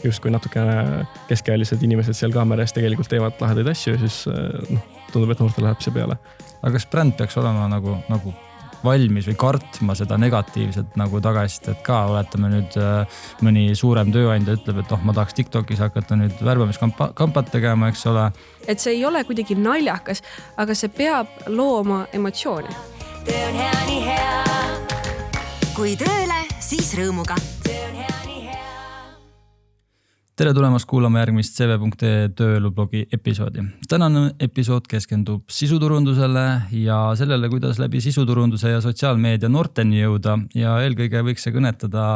justkui natukene keskealised inimesed seal kaamera ees tegelikult teevad lahedaid asju ja siis tundub, et noorte läheb see peale. Aga kas bränd peaks olema nagu valmis või kartma seda negatiivset nagu tagasisidet ka, oletame nüüd mõni suurem tööandja ütleb, et ma tahaks TikTokis hakata nüüd värbamiskampat tegema, eks ole. Et see ei ole kuidagi naljakas, aga see peab looma emotsiooni. Töö on hea, nii hea. Kui tööle, siis rõõmuga. Tere tulemast kuulama järgmist CV.ee tööelublogi episoodi. Tänane episood keskendub sisuturundusele ja sellele, kuidas läbi sisuturunduse ja sotsiaalmeedia noorteni jõuda ja eelkõige võiks see kõnetada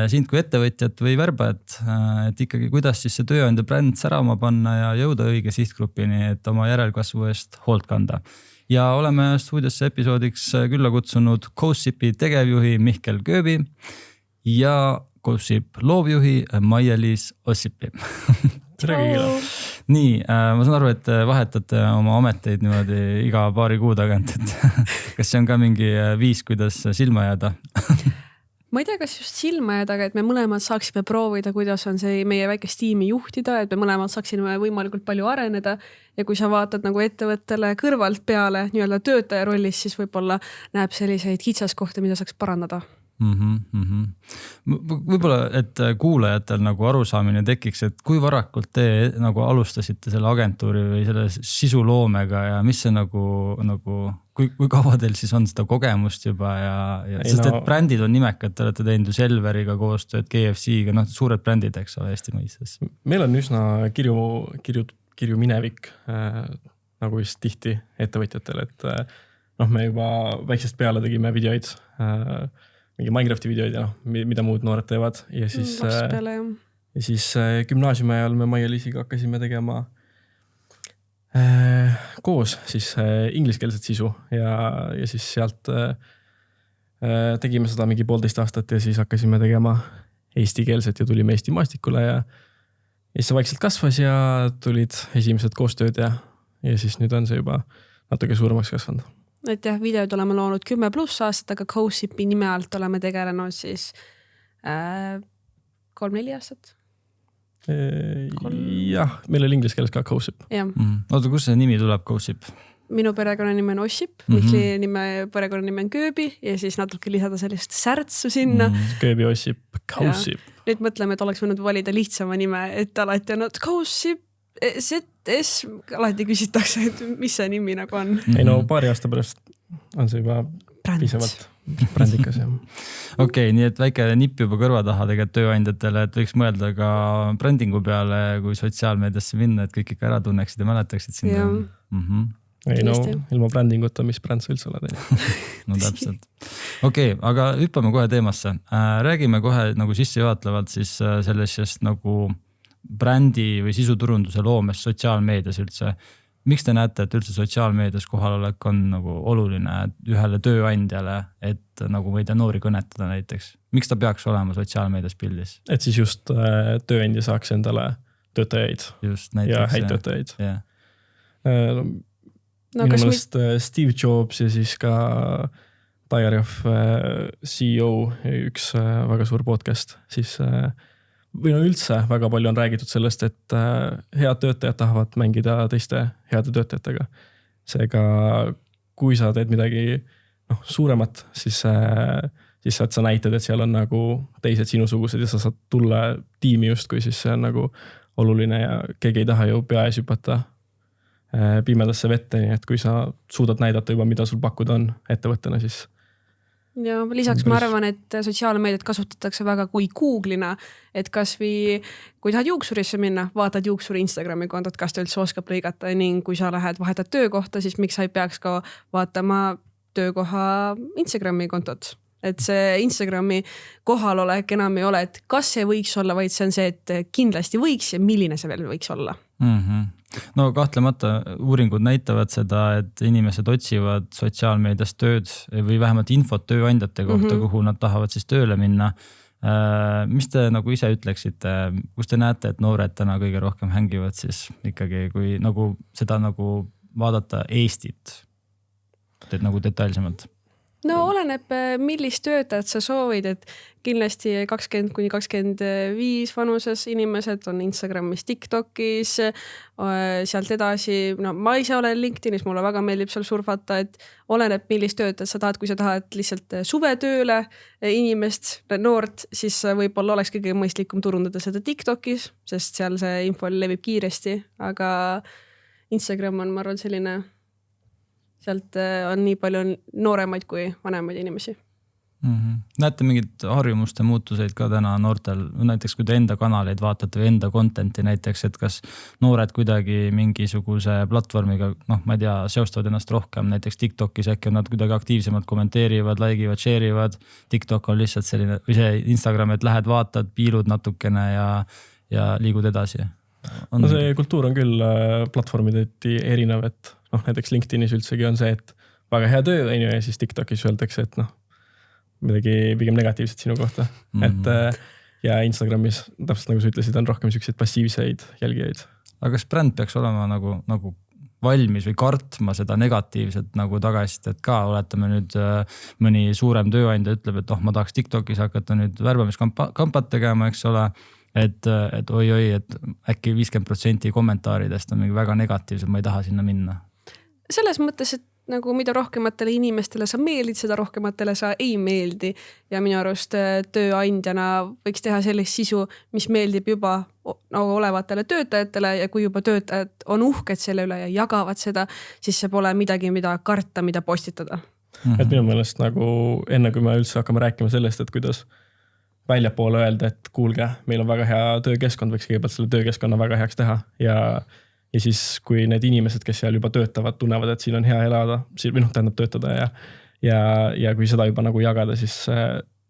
sind kui ettevõtjat või värbajat, et ikkagi kuidas siis see tööandja bränd särama panna ja jõuda õige sihtgrupini, et oma järelkasvu eest hoolt kanda. Ja oleme stuudiosse episoodiks külla kutsunud Gossipi tegevjuhi Mihkel Kööbi ja Gossip loovjuhi Maia-Liis Ossipi. Tere kõigile. Nii, ma saan aru, et vahetate oma ameteid niimoodi iga paari kuu tagant, et kas see on ka mingi viis, kuidas silma jääda? Ma ei tea, kas just silma jääda, aga et me mõlemad saaksime proovida, kuidas on see meie väikest tiimi juhtida, et me mõlemad saaksime võimalikult palju areneda ja kui sa vaatad nagu ettevõttele kõrvalt peale nii-öelda töötaja rollis, siis võib-olla näeb selliseid kitsaskohti, mida saaks parandada. Võib-olla, et kuulajatel nagu arusaamine tekiks, et kui varakult te nagu alustasite selle agentuuri või selle sisuloomega ja mis see kui kaua teil siis on seda kogemust juba ja sest et brändid on nimekad, te olete teinud ju Selveriga koostööd, KFC-ga, suured brändid, eks ole, Eesti mõistes. Meil on üsna kirju minevik nagu just tihti ettevõtjatel, et me juba väiksest peale tegime videoid, mingi Minecrafti videoid ja mida muud noored teevad. Ja siis gümnaasiumi ajal me Maia-Liisiga hakkasime tegema koos siis ingliskeelset sisu ja siis sealt tegime seda mingi 1,5 aastat ja siis hakkasime tegema eestikeelset ja tulime Eesti maastikule ja siis see vaikselt kasvas ja tulid esimesed koostööd ja siis nüüd on see juba natuke suuremaks kasvanud. Et jah, videod oleme loonud 10+ aastat, aga Gossipi nime alt oleme tegelenud siis 3-4 aastat. Jah, meil oli inglise keeles ka Gossip. Oota, kus see nimi tuleb Gossip? Minu perekonnanime on Ossip, Mihkli perekonnanime on Kööbi ja siis natuke lisada sellist särtsu sinna. Kööbi, Ossip, Gossip. Nüüd mõtleme, et oleks võinud valida lihtsama nime, et alati on Gossip, ZS, alati küsitakse, et mis see nimi nagu on. Ei paari aasta pärast on see juba piisavalt brändikas. Okei, nii et väike nipp juba kõrva taha tegelikult tööandjatele, et võiks mõelda ka brändingu peale, kui sotsiaalmeediasse minna, et kõik ikka ära tunneksid ja mäletaksid sinna. Ilma brändinguta, mis bränd sa üldse oled. No täpselt. Okei, aga hüppame kohe teemasse. Räägime kohe nagu sissejuhatlevalt siis sellisest nagu brändi või sisuturunduse loomes sotsiaalmeedias üldse. Miks te näete, et üldse sotsiaalmeedias kohalolek on nagu oluline ühele tööandjale, et nagu võida noori kõnetada näiteks? Miks ta peaks olema sotsiaalmeedias pildis? Et siis just tööandja saaks endale töötajaid ja häid töötajaid. Minu mõelest Steve Jobs ja siis ka Diary of CEO, üks väga suur podcast, siis või üldse väga palju on räägitud sellest, et head töötajad tahavad mängida teiste heade töötajatega. Seega, kui sa teed midagi suuremat, siis saad sa näitad, et seal on nagu teised sinusugused ja sa saad tulla tiimi just, kui siis see on nagu oluline ja keegi ei taha ju pea ees hüpata pimedasse vette, nii et kui sa suudad näidata juba, mida sul pakkuda on ettevõttena, siis ja lisaks ma arvan, et sotsiaalmeediat kasutatakse väga kui Google'ina, et kas või kui tahad juuksurisse minna, vaatad juuksuri Instagrami kontot, kas ta üldse oskab lõigata ning kui sa lähed vahetad töökohta, siis miks sa ei peaks ka vaatama töökoha Instagrami kontot. Et see Instagrami kohalolek enam ei ole, et kas see võiks olla, vaid see on see, et kindlasti võiks ja milline see veel võiks olla. No kahtlemata uuringud näitavad seda, et inimesed otsivad sotsiaalmeedias tööd või vähemalt infot tööandjate kohta, kuhu nad tahavad siis tööle minna. Mis te nagu ise ütleksite, kus te näete, et noored täna kõige rohkem hängivad siis ikkagi, kui nagu seda nagu vaadata Eestit nagu detailsemalt? no oleneb, millist töötajat sa soovid, et kindlasti 20–25 vanuses inimesed on Instagramis, TikTokis, sealt edasi, no ma ise olen LinkedInis, mulle väga meeldib seal surfata, et oleneb, millist töötajat sa tahad, kui sa tahad lihtsalt suvetööle inimest, noort, siis võib-olla oleks kõige mõistlikum turundada seda TikTokis, sest seal see info levib kiiresti, aga Instagram on, ma arvan, selline, sealt on nii palju nooremaid kui vanemaid inimesi. Näete mingid harjumuste muutuseid ka täna noortel, näiteks kui te enda kanaleid vaatate või enda contenti näiteks, et kas noored kuidagi mingisuguse platvormiga, ma ei tea, seostavad ennast rohkem, näiteks TikTokis äkki nad kuidagi aktiivsemalt kommenteerivad, like'ivad, share'ivad, TikTok on lihtsalt selline, või see Instagram, et lähed vaatad, piilud natukene ja liigud edasi. No see kultuur on küll platvormideti erinev, et näiteks LinkedInis üldsegi on see, et väga hea töö, ja siis TikTokis öeldakse, et midagi pigem negatiivset sinu kohta. Et ja Instagramis, täpselt nagu sa ütlesid, on rohkem selliseid passiivseid jälgijaid. Aga kas bränd peaks olema nagu valmis või kartma seda negatiivset nagu tagasisidet ka, oletame nüüd mõni suurem tööandja ütleb, et ma tahaks TikTokis hakata nüüd värbamiskampat tegema, eks ole, et oi, et äkki 50% kommentaaridest on mingi väga negatiivsed, ma ei taha sinna minna. Selles mõttes, et nagu mida rohkematele inimestele sa meeldid, seda rohkematele sa ei meeldi. Ja minu arust tööandjana võiks teha sellist sisu, mis meeldib juba olevatele töötajatele ja kui juba töötajad on uhked selle üle ja jagavad seda, siis see pole midagi, mida karta, mida postitada. Et minu meelest nagu enne, kui me üldse hakkame rääkima sellest, et kuidas väljapoole öelda, et kuulge, meil on väga hea töökeskkond, võiks kõigepealt selle töökeskkonna väga heaks teha ja siis, kui need inimesed, kes seal juba töötavad, tunnevad, et siin on hea elada, või tähendab töötada ja kui seda juba nagu jagada, siis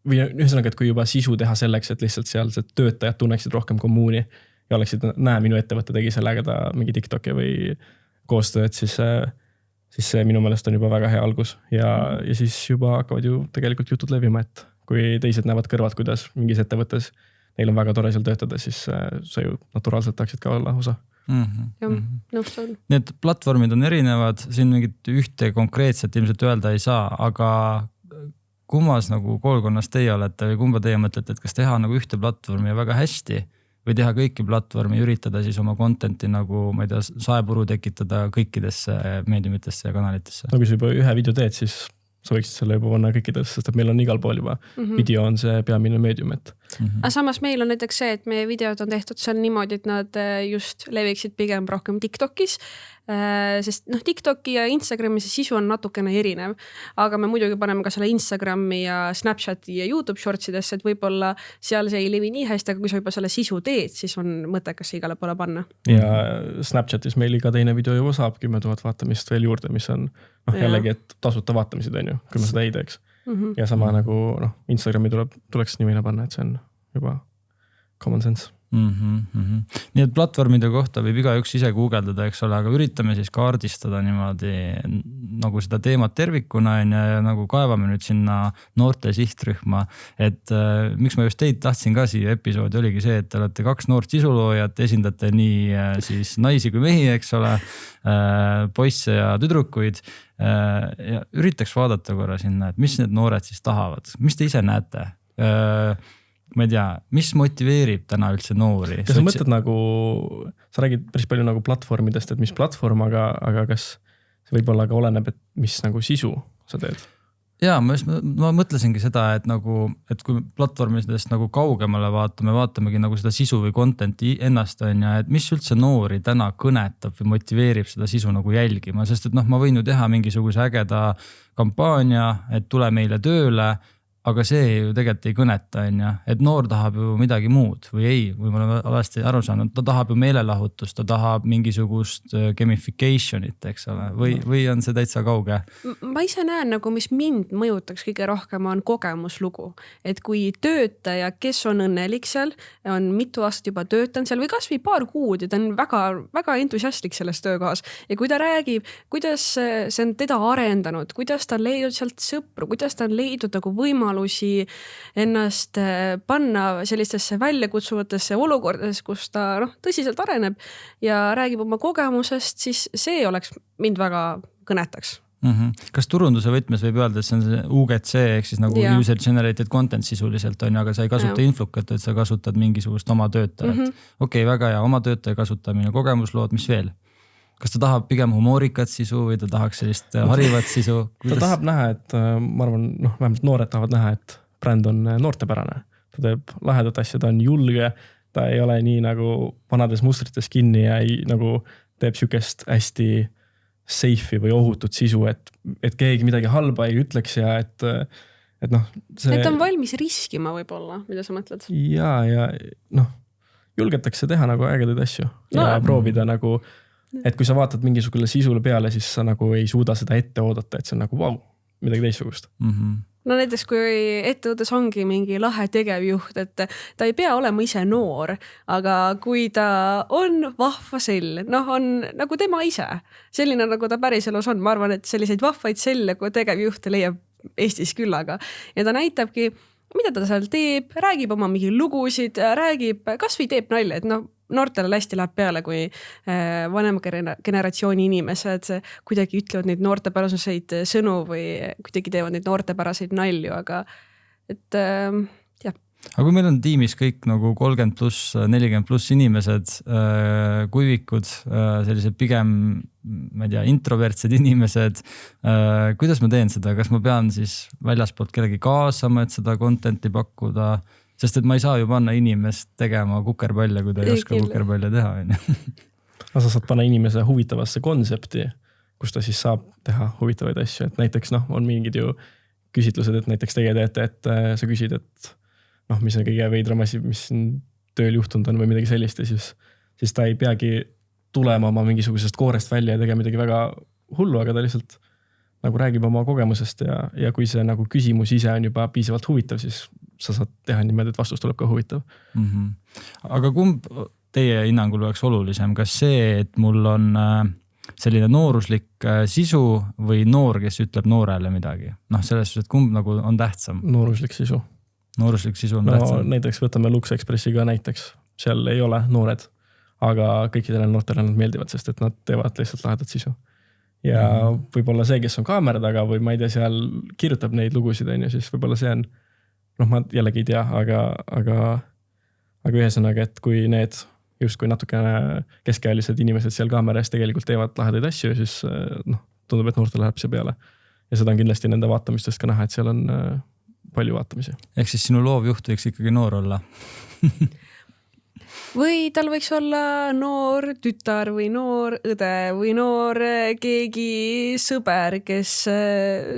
või ühesõnaga, et kui juba sisu teha selleks, et lihtsalt seal töötajad tunneksid rohkem kommuuni ja oleksid, minu ettevõtte tegi sellega ta mingi TikToki või koostööd, siis see minu meelest on juba väga hea algus ja siis juba hakkavad ju tegelikult jutud levima, et kui teised näevad kõrvalt, kuidas mingis ettevõttes neil on väga tore seal töötada, siis sa ju naturaalselt tahaksid ka olla osa. Need platvormid on erinevad, siin mingit ühte konkreetset ilmselt öelda ei saa, aga kummas nagu koolkonnas teie olete või kumba teie mõtlete, et kas teha nagu ühte platvormi väga hästi või teha kõiki platvormi, üritada siis oma contenti nagu, ma ei tea, saepuru tekitada kõikidesse meediumitesse ja kanalitesse? No kui sa juba ühe video teed, siis sa võiksid selle juba panna kõikidesse, sest et meil on igal pool juba. Video on see peamine meedium, et. Aga samas meil on näiteks see, et meie videod on tehtud seal niimoodi, et nad just leviksid pigem rohkem TikTokis, sest TikToki ja Instagrami see sisu on natukene erinev, aga me muidugi paneme ka selle Instagrami ja Snapchati ja YouTube shortsidesse, et võib-olla seal see ei levi nii hästi, aga kui sa juba selle sisu teed, siis on mõttekas igale poole panna. Ja Snapchatis meil iga teine video juba saab 10 000 vaatamist veel juurde, mis on jällegi, et tasuta vaatamisid on ju, kui me seda ei teeks. Ja sama nagu Instagrami tuleks nimine panna, et see on juba common sense. Nii et platvormide kohta võib igaüks ise guugeldada, eks ole, aga üritame siis kaardistada niimoodi nagu seda teemat tervikuna ja nagu kaevame nüüd sinna noorte sihtrühma, et miks ma just teid tahtsin ka siia episoodi oligi see, et te olete 2 noort sisuloojat, esindate nii siis naisi kui mehi, eks ole, poisse ja tüdrukuid ja üritaks vaadata korra sinna, et mis need noored siis tahavad, mis te ise näete? Ma ei tea, mis motiveerib täna üldse noori? Ja sa mõtled nagu, sa räägid päris palju nagu platvormidest, et mis platvorm, aga kas see võib-olla ka oleneb, et mis nagu sisu sa teed? Jaa, ma mõtlesingi seda, et kui platvormidest nagu kaugemale vaatamegi nagu seda sisu või contenti ennast on ja et mis üldse noori täna kõnetab või motiveerib seda sisu nagu jälgima, sest et ma võin ju teha mingisuguse ägeda kampaania, et tule meile tööle, aga see ju tegelikult ei kõneta, et noor tahab ju midagi muud või ei, või ma olen alati aru saanud, ta tahab ju meelelahutust, ta tahab mingisugust gamificationit, eks ole, või on see täitsa kauge? Ma ise näen nagu, mis mind mõjutaks kõige rohkem on kogemuslugu, et kui töötaja, kes on õnnelik seal, on mitu aastat juba töötanud seal või kas või paar kuud ja ta on väga, väga entusiastlik selles töökohas ja kui ta räägib, kuidas see on teda arendanud, kuidas ta on leidnud sealt sõpru, kuidas ta on leidnud nagu võimalusi ennast panna sellistesse väljakutsuvatesse olukordades, kus ta tõsiselt areneb ja räägib oma kogemusest, siis see oleks mind väga kõnetaks. Kas turunduse võtmes võib öelda, et see on see UGC ehk siis nagu user generated content sisuliselt on, aga sa ei kasuta influkat, et sa kasutad mingisugust oma töötajat. Okei, väga hea, oma töötaja kasutamine, kogemuslood, mis veel? Kas ta tahab pigem humoorikat sisu või ta tahaks sellist harivat sisu? Ta tahab näha, et ma arvan, vähemalt noored tahavad näha, et bränd on noortepärane. Ta teeb lahedat asja, ta on julge, ta ei ole nii nagu vanades mustrites kinni ja ei nagu teeb sükest hästi safe'i või ohutut sisu, et keegi midagi halba ei ütleks ja et see... Et on valmis riskima võib-olla, mida sa mõtled? Ja julgetakse teha nagu ägedaid asju ja proovida nagu, et kui sa vaatad mingisugule sisule peale, siis sa nagu ei suuda seda ette oodata, et see on nagu vau, midagi teistsugust. No näiteks kui ettevõttes ongi mingi lahe tegevjuht, et ta ei pea olema ise noor, aga kui ta on vahva sell, on nagu tema ise, selline nagu ta päriselus on, ma arvan, et selliseid vahvaid selle, kui tegevjuhte leiab Eestis küllaga ja ta näitabki, mida ta seal teeb, räägib oma mingi lugusid, räägib, kas või teeb nalja, et noortele hästi läheb peale, kui vanema generatsiooni inimesed kuidagi ütlevad neid noortepäraseid sõnu või kuidagi teevad neid noortepäraseid nalju, aga et jah. Aga kui meil on tiimis kõik nagu 30 pluss, 40 pluss inimesed, kuivikud, sellised pigem, ma ei tea, introvertsed inimesed, kuidas ma teen seda? Kas ma pean siis väljaspoolt kellegi kaasama, et seda contenti pakkuda? Sest et ma ei saa ju panna inimest tegema kukerpalle, kui ta ei oska kukerpalle teha. Sa saad panna inimese huvitavasse konsepti, kus ta siis saab teha huvitavaid asju. Et näiteks on mingid ju küsitlused, et näiteks teie teete, et sa küsid, et mis on kõige veidram asi, mis tööl juhtunud on või midagi sellist. Ja siis ta ei peagi tulema oma mingisugusest koorest välja ja tegema midagi väga hullu, aga ta lihtsalt nagu räägib oma kogemusest ja kui see nagu küsimus ise on juba piisavalt huvitav, siis sa saad teha niimoodi, et vastus tuleb ka huvitav. Aga kumb teie hinnangul oleks olulisem? Kas see, et mul on selline nooruslik sisu või noor, kes ütleb noorele midagi? Selles suhtes, et kumb nagu on tähtsam? Nooruslik sisu. Nooruslik sisu on tähtsam. Näiteks võtame Lux Expressi ka näiteks. Seal ei ole noored, aga kõikidele noortele nad meeldivad, sest et nad teevad lihtsalt lahedat sisu. Ja võib-olla see, kes on kaamera taga või ma ei tea, seal kirjutab neid lugusid, siis võib-olla see on ma jällegi ei tea, aga ühesõnaga, et kui need just kui natukene keskealised inimesed seal kaameras tegelikult teevad lahedaid asju, siis tundub, et noortele läheb see peale. Ja seda on kindlasti nende vaatamistest ka näha, et seal on palju vaatamisi. Ehk siis sinu loovjuht võiks ikkagi noor olla? Või tal võiks olla noor tütar või noor õde või noor keegi sõber, kes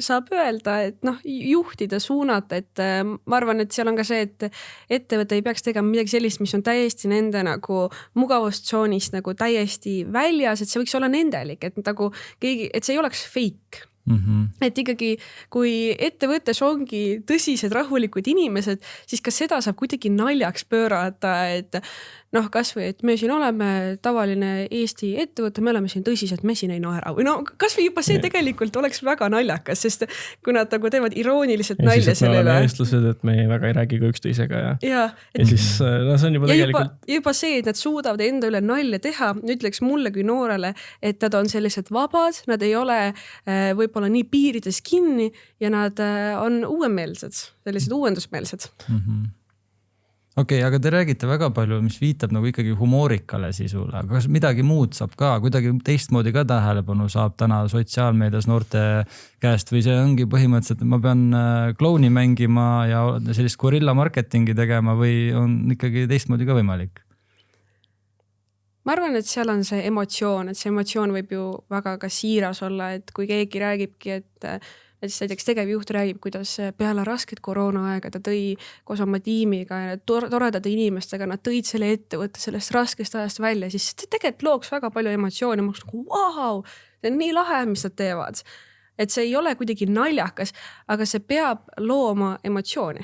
saab öelda, et juhtida, suunata, et ma arvan, et seal on ka see, et ettevõte ei peaks tegema midagi sellist, mis on täiesti nende nagu mugavustsoonist nagu täiesti väljas, et see võiks olla nendelik, et nagu keegi, et see ei oleks fake. Et ikkagi, kui ettevõttes ongi tõsised rahulikud inimesed, siis ka seda saab kuidagi naljaks pöörata, et kas või, et me siin oleme tavaline Eesti ettevõte, me oleme siin tõsised, me siin ei naera. Või kas või juba see tegelikult oleks väga naljakas, sest kui nad nagu teevad irooniliselt nalja sellele. Ja siis, et me oleme eestlased, et me väga ei räägi ka üksteisega. Ja siis see on juba tegelikult... Juba see, et nad suudavad enda üle nalja teha, ütleks mulle kui noorele, et nad on sellised vabad, nad ei ole võib-olla nii piirides kinni ja nad on uuemeelsed, sellised uuendusmeelsed. Okei, aga te räägite väga palju, mis viitab nagu ikkagi humoorikale sisule, aga kas midagi muud saab ka, kuidagi teistmoodi ka tähelepanu saab täna sotsiaalmeedias noorte käest või see ongi põhimõtteliselt, et ma pean klouni mängima ja sellist gorilla marketingi tegema või on ikkagi teistmoodi ka võimalik? Ma arvan, et seal on see emotsioon, et see emotsioon võib ju väga ka siiras olla, et kui keegi räägibki, et näiteks tegevjuht räägib, kuidas peale rasket koroonaaega ta tõi koos oma tiimiga ja toredade inimestega, nad tõid selle ettevõtte sellest raskest ajast välja, siis tegelikult looks väga palju emotsiooni. Ma oleks nagu, wow, see on nii lahe, mis nad teevad. Et see ei ole kuidagi naljakas, aga see peab looma emotsiooni.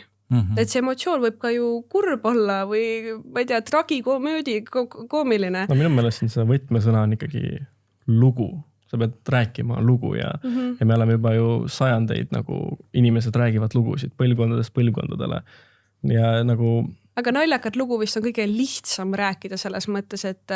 Et see emotsioon võib ka ju kurb olla või ma ei tea, tragikomöödi, koomiline. No minu meelest see võtmesõna on ikkagi lugu. Sa pead rääkima lugu ja me oleme juba ju sajandeid nagu inimesed räägivad lugusid põlvkondadest põlvkondadele. Ja nagu... aga naljakat lugu vist on kõige lihtsam rääkida selles mõttes, et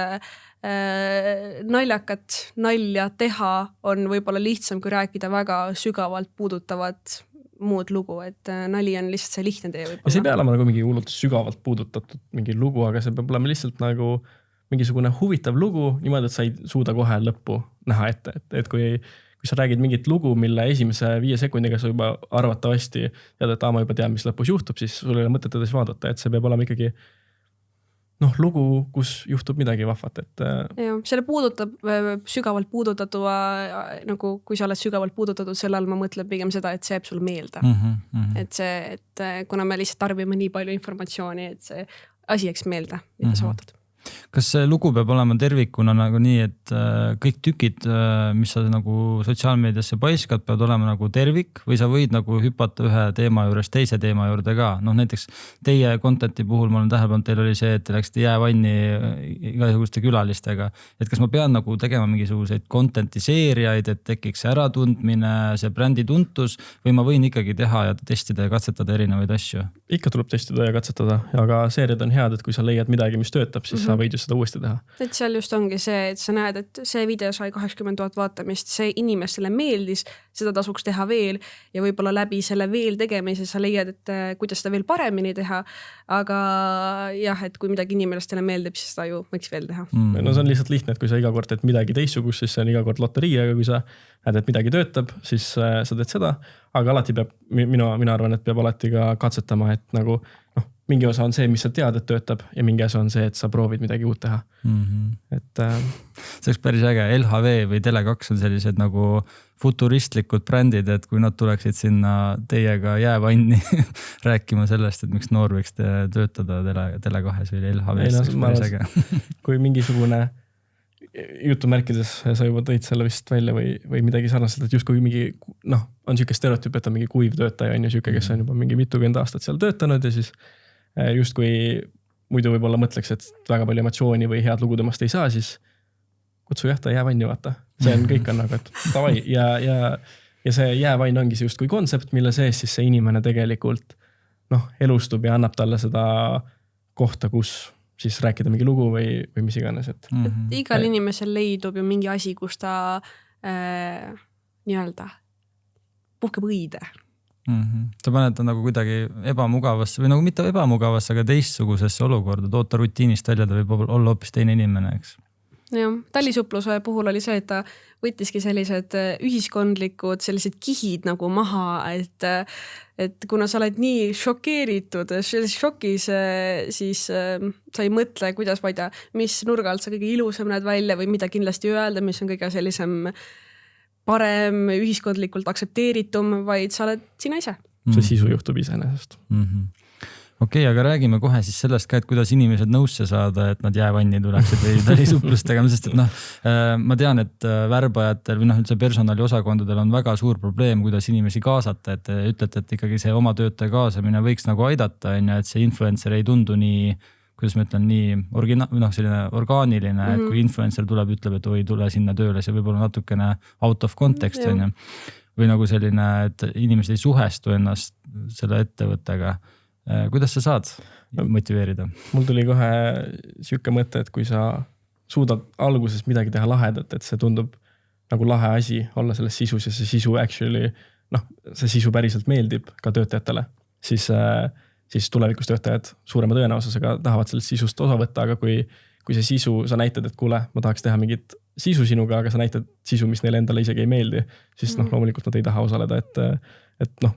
naljakat nalja teha on võib-olla lihtsam, kui rääkida väga sügavalt puudutavat muud lugu, et nali on lihtsalt see lihtne tee võib-olla. Ja see ei pea olema nagu mingi hullult sügavalt puudutatud mingi lugu, aga see peab olema lihtsalt nagu mingisugune huvitav lugu, niimoodi, et sa ei suuda kohe lõppu näha ette, et kui sa räägid mingit lugu, mille esimese 5 sekundiga sa juba arvatavasti tead, et ma juba tean, mis lõpus juhtub, siis sul ei ole mõtet edasi vaadata, et see peab olema ikkagi lugu, kus juhtub midagi vahvat, et jah, selle puudutab sügavalt puudutatua, nagu kui sa oled sügavalt puudutatud, selle all ma mõtlen pigem seda, et see jääb sulle meelde. Et kuna me lihtsalt tarbime nii palju informatsiooni, et see asi jääks meelde, mida sa vaatad. Kas see lugu peab olema tervikuna nagu nii, et kõik tükid, mis sa nagu sotsiaalmeediasse paiskad, peavad olema nagu tervik või sa võid nagu hüpata ühe teema juures teise teema juurde ka? Näiteks teie content'i puhul ma olen tähelepanu, teil oli see, et te läksite jäävanni igasuguste külalistega. Et kas ma pean nagu tegema mingisuguseid content'i seeriaid, et tekiks äratundmine, see brändi tuntus või ma võin ikkagi teha ja testida ja katsetada erinevaid asju? Ikka tuleb testida ja katsetada, aga seeriad on head, et kui sa leiad midagi, mis töötab, siis sa võid ju seda uuesti teha. Et seal just ongi see, et sa näed, et see video sai 80 000 vaatamist, see inimestele meeldis, seda tasuks teha veel ja võib-olla läbi selle veel tegemise sa leiad, et kuidas seda veel paremini teha. Aga jah, et kui midagi inimestele meeldib, siis seda ju võiks veel teha. No see on lihtsalt lihtne, et kui sa iga kord teed midagi teistsugust, siis see on iga kord loterii, aga kui sa näed, et midagi töötab, siis sa teed seda. Aga alati peab, mina arvan, et peab alati ka katsetama, et nagu mingi osa on see, mis sa tead, et töötab ja mingi osa on see, et sa proovid midagi uut teha. Et see oleks päris äge. LHV või Tele2 on sellised nagu futuristlikud brändid, et kui nad tuleksid sinna teiega jäävanni rääkima sellest, et miks noor võiks töötada Tele2 või LHV-s. Päris äge. Kui mingisugune jutumärkides sa juba tõid selle vist välja või midagi sarnaselt, et just kui mingi, on siuke stereotüüp, et on mingi kuiv töötaja on ju siuke, kes on juba mingi mitukümmend aastat seal töötanud ja siis just kui muidu võib-olla mõtleks, et väga palju emotsiooni või head lugu temast ei saa, siis kutsu jah, ta jäävanni vaata. See on kõik on nagu, et tavai ja see jäävann ongi see just kui kontsept, mille sees siis see inimene tegelikult elustub ja annab talle seda kohta, kus siis rääkida mingi lugu või mis iganes. Et igal inimesel leidub ju mingi asi, kus ta nii-öelda puhkeb õide. Sa paned ta nagu kuidagi ebamugavasse või nagu mitte ebamugavasse, aga teistsugusesse olukorda. Toota rutiinist välja, ta võib olla hoopis teine inimene, eks? Jah, tallisupluse puhul oli see, et ta võttiski sellised ühiskondlikud sellised kihid nagu maha, et kuna sa oled nii šokeeritud, šokis, siis sa ei mõtle, kuidas vaida, mis nurga alt sa kõige ilusam näed välja või mida kindlasti öelda, mis on kõige sellisem parem, ühiskondlikult aktsepteeritum, vaid sa oled sina ise. See sisu juhtub iseenesest. Okei, aga räägime kohe siis sellest ka, et kuidas inimesed nõusse saada, et nad jäävanni tuleksid või talisuplust tegema, sest et ma tean, et värbajatel või üldse personaliosakondadel on väga suur probleem, kuidas inimesi kaasata, et ütlete, et ikkagi see oma töötaja kaasamine võiks nagu aidata, et see influencer ei tundu nii, kuidas ma ütlen, nii selline orgaaniline, et kui influencer tuleb, ütleb, et oi, tule sinna tööle, see võib olla natukene out of context või nagu selline, et inimesed ei suhestu ennast selle ettevõttega. Kuidas sa saad motiveerida? Mul tuli kohe siuke mõte, et kui sa suudad alguses midagi teha lahedat, et see tundub nagu lahe asi olla selles sisus ja see sisu actually, see sisu päriselt meeldib ka töötajatele, siis tulevikus töötajad suurema tõenäosusega tahavad sellest sisust osa võtta, aga kui see sisu, sa näitad, et kuule, ma tahaks teha mingit sisu sinuga, aga sa näitad sisu, mis neile endale isegi ei meeldi, siis loomulikult nad ei taha osaleda, et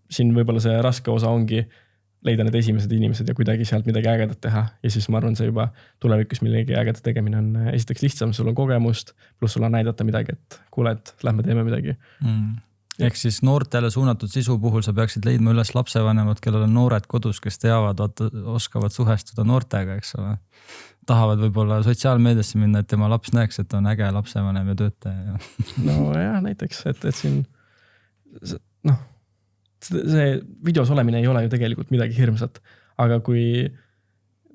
siin võib-olla see raske osa ongi leida need esimesed inimesed ja kuidagi sealt midagi ägedat teha. Ja siis ma arvan, see juba tulevikus millegi ägeda tegemine on esiteks lihtsam, sul on kogemust, pluss sul on näidata midagi, et kuule, et lähme teeme midagi. Ehk siis noortele suunatud sisu puhul sa peaksid leidma üles lapsevanemad, kellel on noored kodus, kes teavad, oskavad suhestuda noortega, eks ole. Tahavad võib-olla sotsiaalmeediasse minna, et tema laps näeks, et on äge lapsevanem ja töötaja. No jah, näiteks, et siin see videos olemine ei ole ju tegelikult midagi hirmsat, aga kui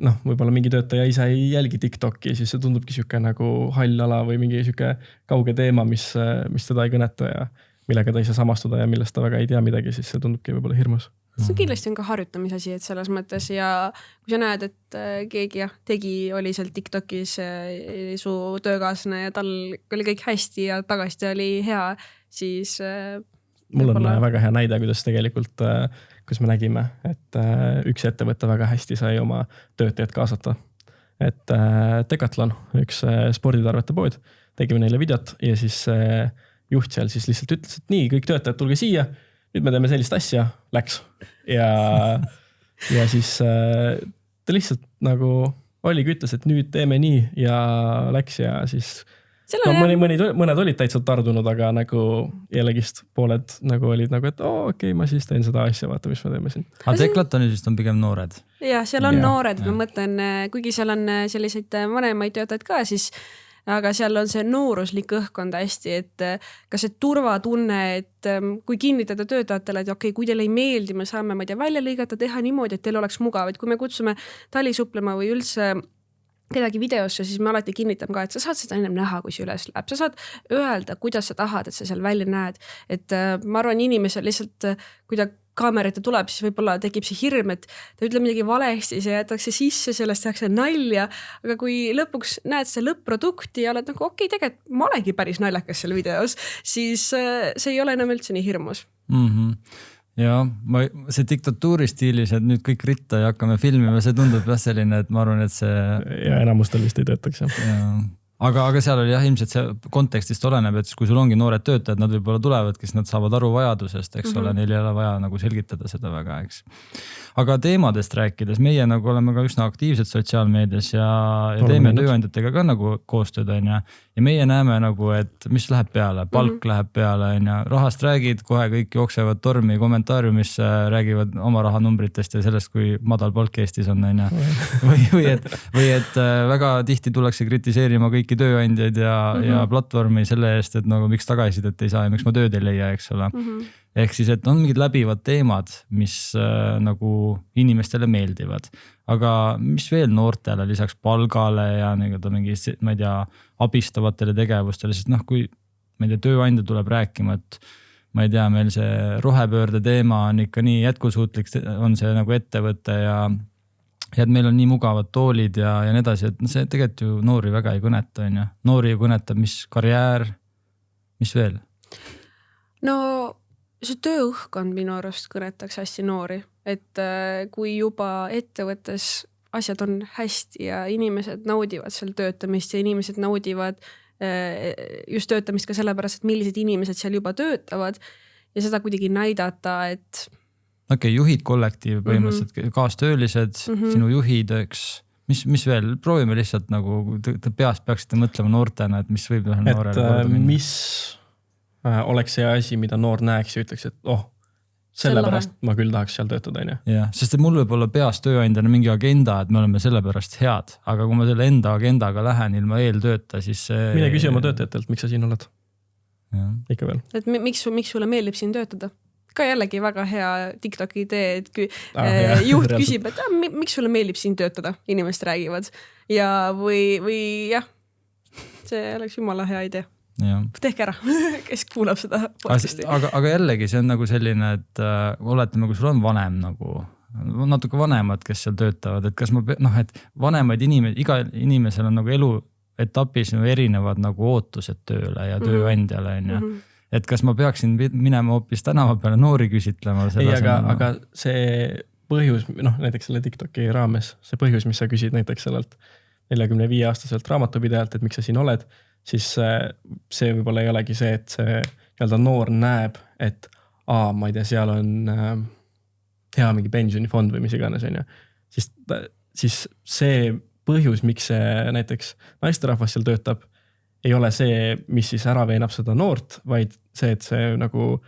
võib-olla mingi töötaja ise ei jälgi TikToki, siis see tundubki siuke nagu hall ala või mingi siuke kauge teema, mis teda ei kõneta ja millega ta ei saa samastuda ja millest ta väga ei tea midagi, siis see tundubki võib-olla hirmus. see kindlasti on ka harjutamise asi, et selles mõttes ja kui sa näed, et keegi tegi, oli seal TikTokis su töökaaslane ja tal oli kõik hästi ja tagasiside oli hea, siis mul on väga hea näide, kuidas tegelikult, kus me nägime, et üks ettevõte väga hästi sai oma töötajad kaasata. Et Decathlon, üks sporditarvete pood, tegime neile videot ja siis juht seal siis lihtsalt ütles, et nii, kõik töötajad tulge siia, nüüd me teeme sellist asja, läks. Ja siis ta lihtsalt nagu oligi ütles, et nüüd teeme nii ja läks ja siis mõned olid täitsa tardunud, aga nagu jällegist pooled nagu olid nagu, et okei, ma siis teen seda asja, vaata, mis me teeme siin. Aga Decathloni vist on pigem noored. Ja seal on noored, ma mõtlen, kuigi seal on selliseid vanemaid töötajaid ka, siis aga seal on see nooruslik õhkkond hästi, et ka see turvatunne, et kui kinnitada töötajatele, et okei, kui teile ei meeldi, me saame välja lõigata, teha niimoodi, et teil oleks mugav, et kui me kutsume talisuplema või üldse kedagi videosse, siis me alati kinnitame ka, et sa saad seda ennem näha, kui see üles läheb. Sa saad öelda, kuidas sa tahad, et sa seal välja näed. Et ma arvan, inimesel lihtsalt, kui ta kaamerate tuleb, siis võib-olla tekib see hirm, et ta ütleb midagi valesti, see jätakse sisse, sellest tehakse nalja, aga kui lõpuks näed see lõpp-produkti ja oled nagu okei, tegelikult ma olengi päris naljakas seal videos, siis see ei ole enam üldse nii hirmus. Ja see diktatuuri stiilis, et nüüd kõik ritta ja hakkame filmima, see tundub selline, et ma arvan, et see... Ja enamustel vist ei töötaks. Aga seal oli ilmselt see kontekstist oleneb, et kui sul ongi noored töötajad, nad võib-olla tulevad, kes nad saavad aru vajadusest, eks ole, neil ei ole vaja nagu selgitada seda väga, eks. Aga teemadest rääkides, meie nagu oleme ka üsna aktiivsed sotsiaalmeedias ja teeme tööandjatega ka nagu koostööd, ja meie näeme nagu, et mis läheb peale, palk läheb peale, rahast räägid, kohe kõik jooksevad tormi kommentaariumisse, räägivad oma rahanumbritest ja sellest, kui madal palk Eestis on, või et väga tihti tullakse kritiseerima kõiki tööandjaid ja platvormi selle eest, et nagu miks tagasisidet ei saa ja miks ma tööd ei leia, eks ole. Ehk siis, et on mingid läbivad teemad, mis nagu inimestele meeldivad. Aga mis veel noortele lisaks palgale ja mingi, ma ei tea, abistavatele tegevustele, sest kui ma ei tea, tööandja tuleb rääkima, et ma ei tea, meil see rohepöörde teema on ikka nii jätkusuutlik, on see nagu ettevõte ja et meil on nii mugavad toolid ja nii edasi, et see tegelikult ju noori väga ei kõneta, on ju. Noori ju kõnetab, mis karjäär, mis veel? No see tööõhkkond minu arust kõnetaks hästi noori, et kui juba ettevõttes asjad on hästi ja inimesed naudivad seal töötamist ja inimesed naudivad just töötamist ka sellepärast, et millised inimesed seal juba töötavad ja seda kuidagi näidata, et okei, juhid kollektiiv, põhimõtteliselt kaastöölised, sinu juhid, eks, mis veel, proovime lihtsalt nagu, peast peaksite mõtlema noortena, et mis võib ühel noorele korda minna. Mis oleks see asi, mida noor näeks ja ütleks, et sellepärast ma küll tahaks seal töötada, on ju. Ja, sest mul võib olla peas tööandjana mingi agenda, et me oleme sellepärast head, aga kui ma selle enda agendaga lähen ilma eeltööta, siis mine küsi oma töötajatelt, miks sa siin oled? Ja. Ikka veel. Et miks sulle meeldib siin töötada? Ka jällegi väga hea TikToki idee, et kui juht küsib, et miks sulle meeldib siin töötada, inimesed räägivad ja või jah, see oleks jumala hea idee. Tehke ära, kes kuulab seda podcasti. Aga jällegi see on nagu selline, et oletame, kui sul on vanem nagu, natuke vanemad, kes seal töötavad, et kas et vanemaid iga inimesel on nagu elu etapis erinevad nagu ootused tööle ja tööandjale, on ju. Et kas ma peaksin minema hoopis tänava peale noori küsitlema? Ei, aga see põhjus, näiteks selle TikToki raames, see põhjus, mis sa küsid näiteks sellelt 45-aastaselt raamatupidajalt, et miks sa siin oled, siis see võib-olla ei olegi see, et see noor näeb, et ma ei tea, seal on hea mingi pensionifond või mis iganes, on ju. Siis see põhjus, miks see näiteks naisterahvas seal töötab, ei ole see, mis siis ära veenab seda noort, vaid see, et see nagu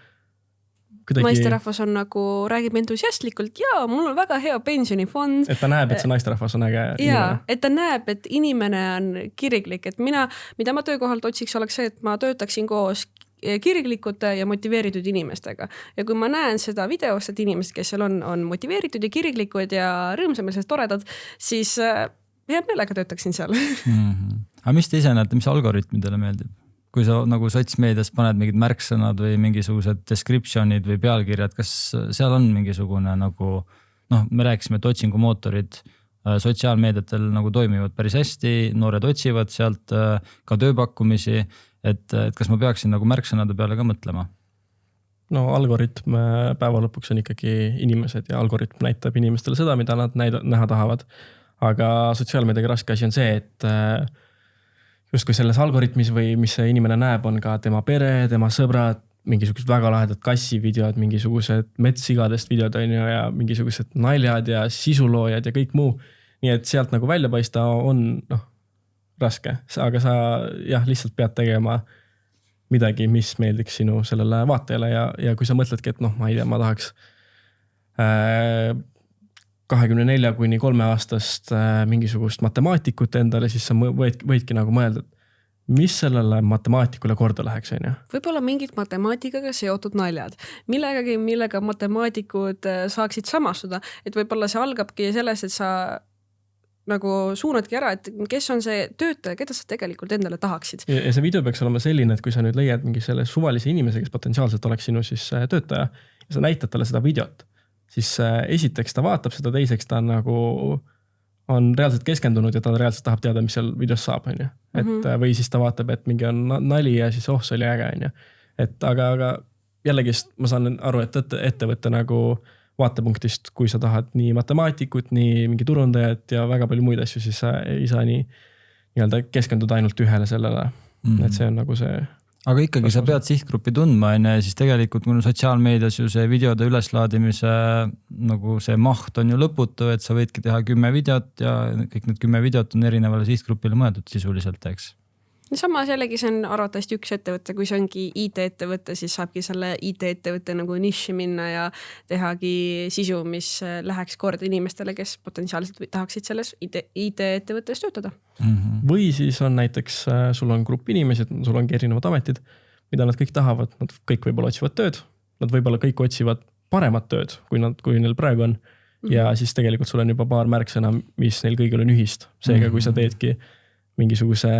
kuidagi... Naisterahvas on nagu, räägib entusiastlikult, mul on väga hea pensionifond. Et ta näeb, et see naisterahvas on äge. Et ta näeb, et inimene on kirglik, et mida ma töökohalt otsiks, oleks see, et ma töötaksin koos kirglikute ja motiveeritud inimestega. Ja kui ma näen seda videost, et inimesed, kes seal on motiveeritud ja kirglikud ja rõõmsameelsest toredad, siis hea meelega töötaksin seal. Aga mis te ise näete, mis algoritmidele meeldib? kui sa nagu sotsmeedias paned mingid märksõnad või mingisugused description'id või pealkirjad, kas seal on mingisugune nagu, me rääkisime, et otsingumootorid sotsiaalmeediatel nagu toimivad päris hästi, noored otsivad sealt ka tööpakkumisi, et kas ma peaksin nagu märksõnade peale ka mõtlema? No algoritm päeva lõpuks on ikkagi inimesed ja algoritm näitab inimestele seda, mida nad näha tahavad. Aga sotsiaalmeediaga raske asi on see, et justkui selles algoritmis või mis see inimene näeb, on ka tema pere, tema sõbrad, mingisugused väga lahedad kassivideod, mingisugused metssigadest videod on ju, ja mingisugused naljad ja sisuloojad ja kõik muu. Nii et sealt nagu välja paista on raske, aga sa lihtsalt pead tegema midagi, mis meeldiks sinu sellele vaatajale ja kui sa mõtledki, et ma ei tea, ma tahaks 24-3 aastast mingisugust matemaatikut endale, siis sa võidki nagu mõelda, mis sellele matemaatikule korda läheks, on ju? Võib-olla mingid matemaatikaga seotud naljad. Millega matemaatikud saaksid samastuda. Et võib-olla see algabki sellest, et sa nagu suunadki ära, et kes on see töötaja, keda sa tegelikult endale tahaksid. Ja see video peaks olema selline, et kui sa nüüd leiad mingi selle suvalise inimese, kes potentsiaalselt oleks sinu siis töötaja ja sa näitad talle seda videot, siis esiteks ta vaatab seda, teiseks ta nagu on reaalselt keskendunud ja ta reaalselt tahab teada, mis seal videos saab, on ju. Et või siis ta vaatab, et mingi on nali ja siis see oli äge, on ju. Et aga jällegi ma saan aru, et ettevõtte nagu vaatepunktist, kui sa tahad nii matemaatikut, nii mingi turundajat ja väga palju muid asju, siis sa ei saa nii keskenduda ainult ühele sellele. Et see on nagu see... Aga ikkagi sa pead sihtgruppi tundma, ja siis tegelikult kui sotsiaalmeedias ju see videode üleslaadimise nagu see maht on ju lõputu, et sa võidki teha 10 videot ja kõik need 10 videot on erinevale sihtgrupile mõeldud sisuliselt, eks. Samas jällegi see on arvatavasti üks ettevõte, kui see ongi IT-ettevõte, siis saabki selle IT-ettevõtte nagu niši minna ja tehagi sisu, mis läheks korda inimestele, kes potentsiaalselt tahaksid selles IT-ettevõttes töötada. Või siis on näiteks, sul on grupp inimesed, sul ongi erinevad ametid, mida nad kõik tahavad, nad kõik võib-olla otsivad tööd, nad võib-olla kõik otsivad paremat tööd, kui neil praegu on. Ja siis tegelikult sul on juba paar märksõna, mis neil kõigil on ühist. Seega, kui sa teedki mingisuguse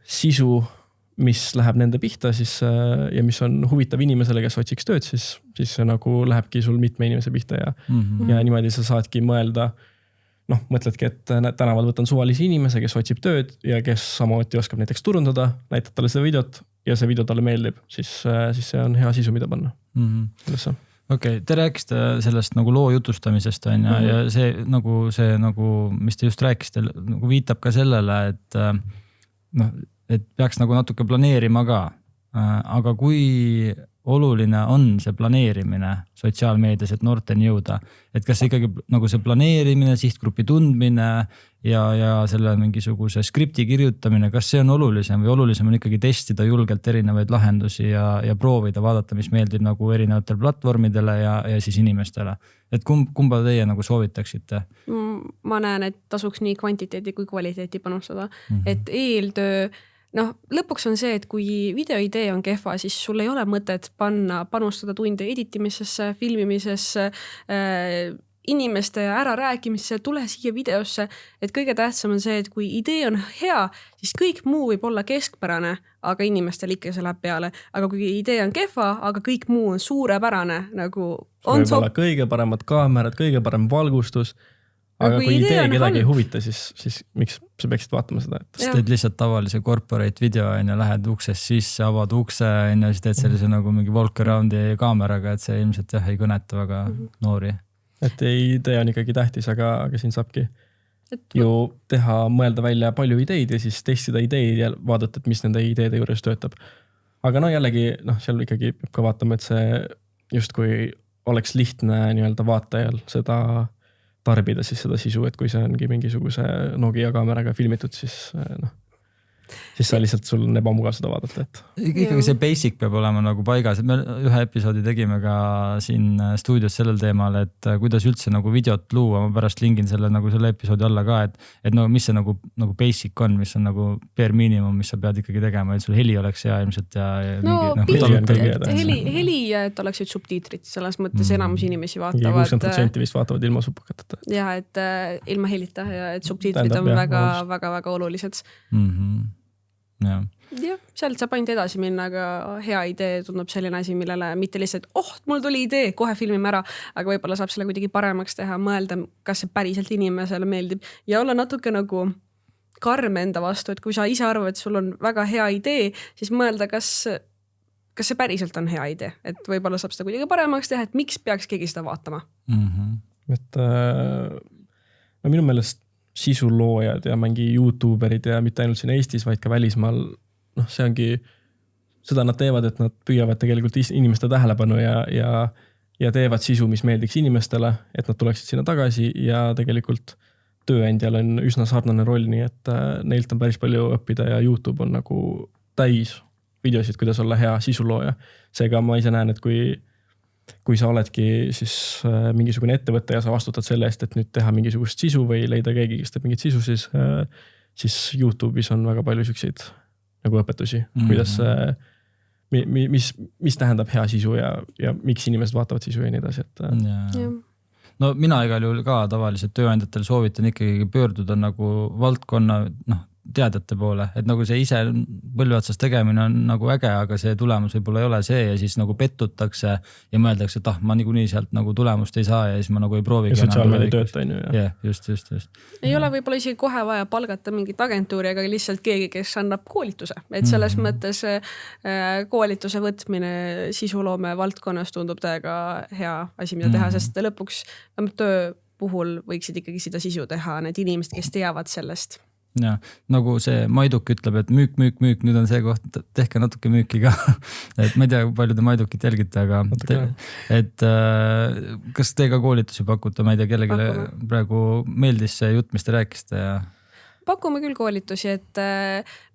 sisu, mis läheb nende pihta siis, ja mis on huvitav inimesele, kes otsiks tööd, siis see nagu lähebki sul mitme inimese pihta ja niimoodi sa saadki mõelda, mõtledki, et tänaval võtan suvalisi inimese, kes otsib tööd ja kes samamoodi oskab näiteks turundada, näitad talle seda videot ja see video talle meeldib, siis see on hea sisu, mida panna. Okei, te rääkisite sellest nagu loo jutustamisest on ja see, mis te just rääkisite, nagu viitab ka sellele, et peaks nagu natuke planeerima ka. Aga kui oluline on see planeerimine sotsiaalmeedias, et noorteni jõuda, et kas ikkagi nagu see planeerimine, sihtgrupi tundmine ja selle mingisuguse skripti kirjutamine, kas see on olulisem või olulisem on ikkagi testida julgelt erinevaid lahendusi ja proovida vaadata, mis meeldib nagu erinevatele platvormidele ja siis inimestele. Et kumba teie nagu soovitaksite? Ma näen, et tasuks nii kvantiteeti kui kvaliteeti panustada, et eeltöö lõpuks on see, et kui videoidee on kehva, siis sul ei ole mõtet panustada tunde editimisesse, filmimisesse, inimeste ära rääkimisse, tule siia videosse, et kõige tähtsam on see, et kui idee on hea, siis kõik muu võib olla keskpärane, aga inimestel ikka see läheb peale. Aga kui idee on kehva, aga kõik muu on suurepärane, nagu on võib olla kõige paremad kaamerad, kõige parem valgustus, aga kui idee kedagi ei huvita, siis miks sa peaksid vaatama seda? Siis teed lihtsalt tavalise corporate video ja lähed uksest sisse, avad ukse ja siis teed sellise nagu mingi walk around'i kaameraga, et see ilmselt ei kõneta väga noori. Et idee on ikkagi tähtis, aga siin saabki ju teha, mõelda välja palju ideid ja siis testida ideid ja vaadata, et mis nende ideede juures töötab. Aga jällegi, seal ikkagi peab ka vaatama, et see justkui oleks lihtne vaatajal seda tarbida siis seda sisu, et kui see ongi mingisuguse Nokia kaameraga filmitud, siis sa lihtsalt sul on ebamugav seda vaadata. Ikkagi see basic peab olema nagu paigas, et me ühe episoodi tegime ka siin stuudios sellel teemal, et kuidas üldse nagu videot luua, ma pärast lingin selle episoodi alla ka, et mis see nagu basic on, mis on nagu bare minimum, mis sa pead ikkagi tegema, et sul heli oleks hea ilmselt ja heli, et oleksid subtiitrid, selles mõttes enamus inimesi vaatavad. 60% vist vaatavad ilma subukateta. Ja, et ilma helita ja et subtiitrid on väga-väga olulised. jah. Jah, sealt saab ainult edasi minna, aga hea idee tundub selline asi, millele mitte lihtsalt, mul tuli idee, kohe filmime ära, aga võib-olla saab selle kuidagi paremaks teha, mõelda, kas see päriselt inimesele meeldib ja olla natuke nagu karm enda vastu, et kui sa ise arvad, et sul on väga hea idee, siis mõelda, kas see päriselt on hea idee, et võib-olla saab seda kuidagi paremaks teha, et miks peaks keegi seda vaatama. Et no minu meelest sisuloojad ja mingi YouTuberid ja mitte ainult siin Eestis, vaid ka välismaal, see ongi, seda nad teevad, et nad püüavad tegelikult inimeste tähelepanu ja teevad sisu, mis meeldiks inimestele, et nad tuleksid sinna tagasi ja tegelikult tööandjal on üsna sarnane roll, nii et neilt on päris palju õppida ja YouTube on nagu täis videosid, kuidas olla hea sisulooja. Seega ma ise näen, et kui sa oledki siis mingisugune ettevõte ja sa vastutad selle eest, et nüüd teha mingisugust sisu või leida keegi, kes teeb mingit sisu, siis YouTube'is on väga palju selliseid nagu õpetusi, kuidas, mis tähendab hea sisu ja miks inimesed vaatavad sisu ja nii edasi. No mina igal juhul ka tavaliselt tööandjatel soovitan ikkagi pöörduda nagu valdkonna teadjate poole, et nagu see ise põlveotsas tegemine on nagu äge, aga see tulemus võib-olla ei ole see ja siis nagu pettutakse ja mõeldakse, et ma niikuinii sealt nagu tulemust ei saa ja siis ma nagu ei proovigi. Ja sotsiaalmeedia tööta on ju. Jah, just. Ei ole võib-olla isegi kohe vaja palgata mingit agentuuri, aga lihtsalt keegi, kes annab koolituse. Et selles mõttes koolituse võtmine sisuloome valdkonnas tundub täiega hea asi, mida teha, sest lõpuks töö puhul võiksid ikkagi seda sisu teha need inimesed, kes teavad sellest. Ja, nagu see Maiduk ütleb, et müük, nüüd on see koht, tehke natuke müüki ka. Et ma ei tea, kui palju te Maidukit jälgite, aga kas te ka koolitusi pakute? Ma ei tea, kellelegi praegu meeldis see jutt, mis te rääkisite? Ja... Pakume küll koolitusi, et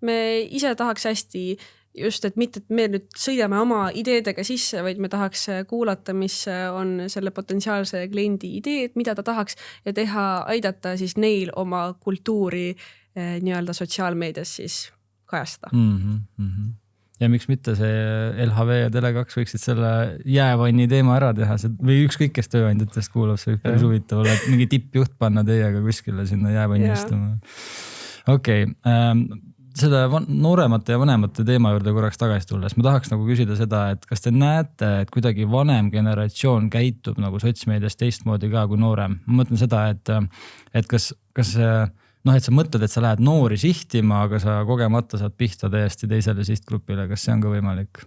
me ise tahaks hästi just, et mitte, et me nüüd sõidame oma ideedega sisse, vaid me tahaks kuulata, mis on selle potentsiaalse kliendi ideed, mida ta tahaks ja aidata siis neil oma kultuuri nii-öelda sotsiaalmeedias siis kajastada. Ja miks mitte see LHV ja Tele2 võiksid selle jäävanni teema ära teha või ükskõik, kes tööandjatest kuulab, see võib päris huvitav olla, et mingi tippjuht panna teiega kuskile sinna jäävanni istuma. Okei. Seda nooremate ja vanemate teema juurde korraks tagasi tulles, ma tahaks nagu küsida seda, et kas te näete, et kuidagi vanem generatsioon käitub nagu sotsmeedias teistmoodi ka kui noorem? Ma mõtlen seda, et kas et sa mõtled, et sa lähed noori sihtima, aga sa kogemata saad pihta täiesti teisele sihtgrupile. Kas see on ka võimalik?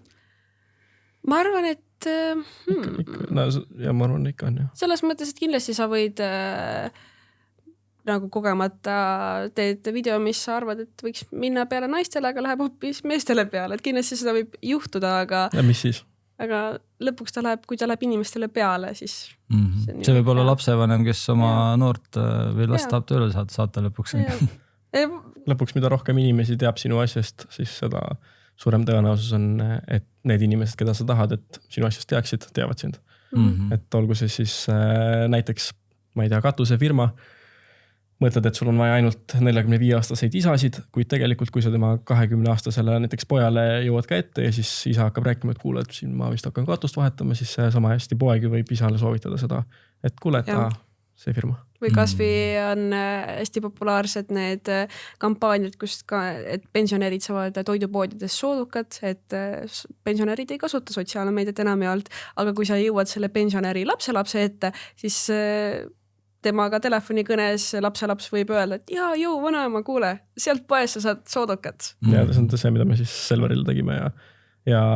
Ma arvan, et... ma arvan, ikka on. Selles mõttes, et kindlasti sa võid nagu kogemata teed video, mis sa arvad, et võiks minna peale naistele, aga läheb hoopis meestele peale. Et kindlasti seda võib juhtuda, aga... Ja mis siis? Aga lõpuks kui ta läheb inimestele peale, siis... See võib olla lapsevanem, kes oma noort või last tahab tööle saata lõpuks. Lõpuks, mida rohkem inimesi teab sinu asjast, siis seda suurem tõenäosus on, et need inimesed, keda sa tahad, et sinu asjast teavad sind. Et olgu see siis näiteks, ma ei tea, katusefirma, mõtled, et sul on vaja ainult 45-aastaseid isasid, kuid tegelikult, kui sa tema 20-aastasele näiteks pojale jõuad ka ette ja siis isa hakkab rääkima, et kuule, et siin ma vist hakkan katust vahetama, siis sama hästi poegi võib isale soovitada seda, et kuule, et see firma. Või kasvi on hästi populaarsed need kampaaniad, et pensionärid saavad toidupoodides soodukat, et pensionärid ei kasuta sotsiaalmeediat enam ja alt, aga kui sa jõuad selle pensionäri lapselapse ette, siis temaga telefonikõnes lapselaps võib öelda, et vanaema, kuule, sealt poes sa saad soodukat. Ja see on see, mida me siis Selveril tegime ja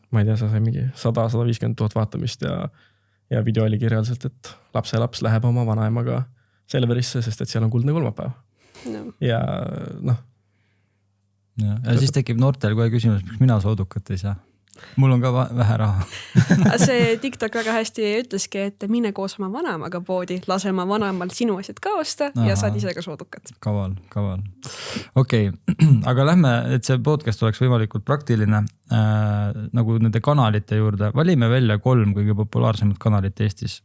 ma ei tea, see sai mingi 100-150 000 vaatamist ja video oligi reaalselt, et lapselaps läheb oma vanaemaga Selverisse, sest et seal on kuldne kolmapäev. Ja siis tekib noortel kohe küsimus, miks mina soodukat ei saa. Mul on ka vähe raha. See TikTok väga hästi ütleski, et mine koos oma vanaemaga poodi, lase oma vanaemal sinu asjad ka osta ja saad ise ka soodukat. Kaval. Okei, aga lähme, et see podcast oleks võimalikult praktiline nagu nende kanalite juurde. Valime välja 3 kõige populaarsemat kanalit Eestis,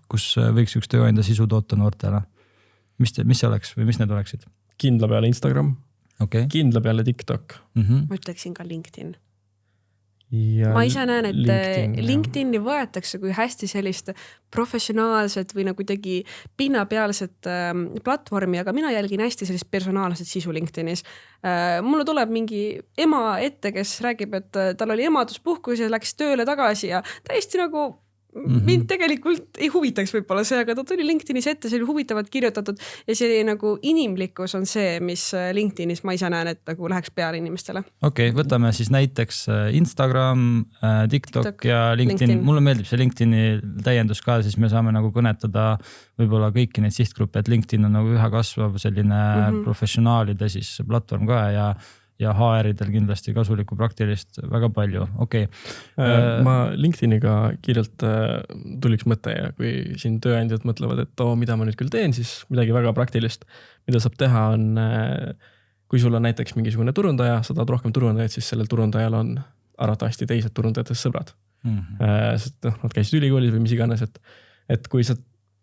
kus võiks üks tööandja sisu toota noortele. Mis see oleks või mis need oleksid? Kindla peale Instagram, Kindla peale TikTok. Ma ütleksin ka LinkedIn. ma ise näen, et LinkedIni võetakse kui hästi sellist professionaalset või nagu kuidagi pinnapealset platvormi, aga mina jälgin hästi sellist personaalset sisu LinkedInis. Mulle tuleb mingi ema ette, kes räägib, et tal oli emaduspuhkus ja läks tööle tagasi ja täiesti nagu mind tegelikult ei huvitaks võib-olla see, aga ta tuli LinkedInis ette, see oli huvitavalt kirjutatud ja see nagu inimlikkus on see, mis LinkedInis ma ise näen, et nagu läheks peale inimestele. Okei, võtame siis näiteks Instagram, TikTok ja LinkedIn. Mulle meeldib see LinkedIni täiendus ka, siis me saame nagu kõnetada võib-olla kõiki neid sihtgruppe, et LinkedIn on nagu üha kasvav selline professionaalide siis platvorm ka ja HR-idel kindlasti kasulikku praktilist väga palju. Okei. Ma LinkedIniga kiirelt tuliks mõte ja kui siin tööandjad mõtlevad, et mida ma nüüd küll teen, siis midagi väga praktilist, mida saab teha on, kui sul on näiteks mingisugune turundaja, sa tahad rohkem turundajaid, siis sellel turundajal on arvatavasti teised turundajatest sõbrad. Sest nad käisid ülikoolis või mis iganes, et kui sa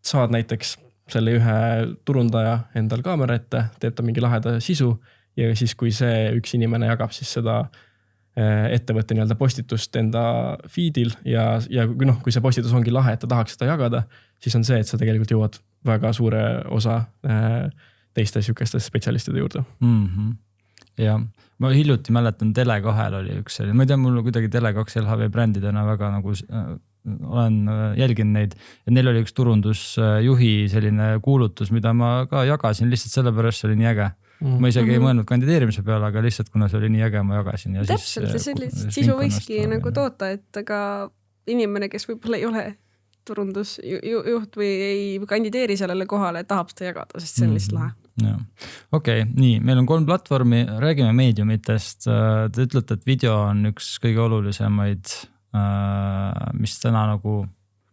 saad näiteks selle ühe turundaja endal kaamera ette, teeb ta mingi laheda sisu ja siis, kui see üks inimene jagab siis seda ettevõtte nii-öelda postitust enda feedil ja kui see postitus ongi lahe, et ta tahaks seda jagada, siis on see, et sa tegelikult jõuad väga suure osa teiste sükeste spetsialistide juurde. Ja ma hiljuti mäletan, Tele2 oli üks selline, ma ei tea, mul kuidagi Tele2 LHV brändidena väga nagu olen jälginud neid ja neil oli üks turundusjuhi selline kuulutus, mida ma ka jagasin lihtsalt sellepärast, see oli nii äge. Ma isegi ei mõelnud kandideerimise peale, aga lihtsalt kuna see oli nii äge, ma jagasin. Ja täpselt, sellist sisu võikski nagu toota, et aga inimene, kes võib-olla ei ole turundusjuht või ei kandideeri sellele kohale, tahab seda jagada, sest see on lihtsalt lahe. Okei, nii, meil on 3 platvormi, räägime meediumitest. Te ütlete, et video on üks kõige olulisemaid, mis täna nagu,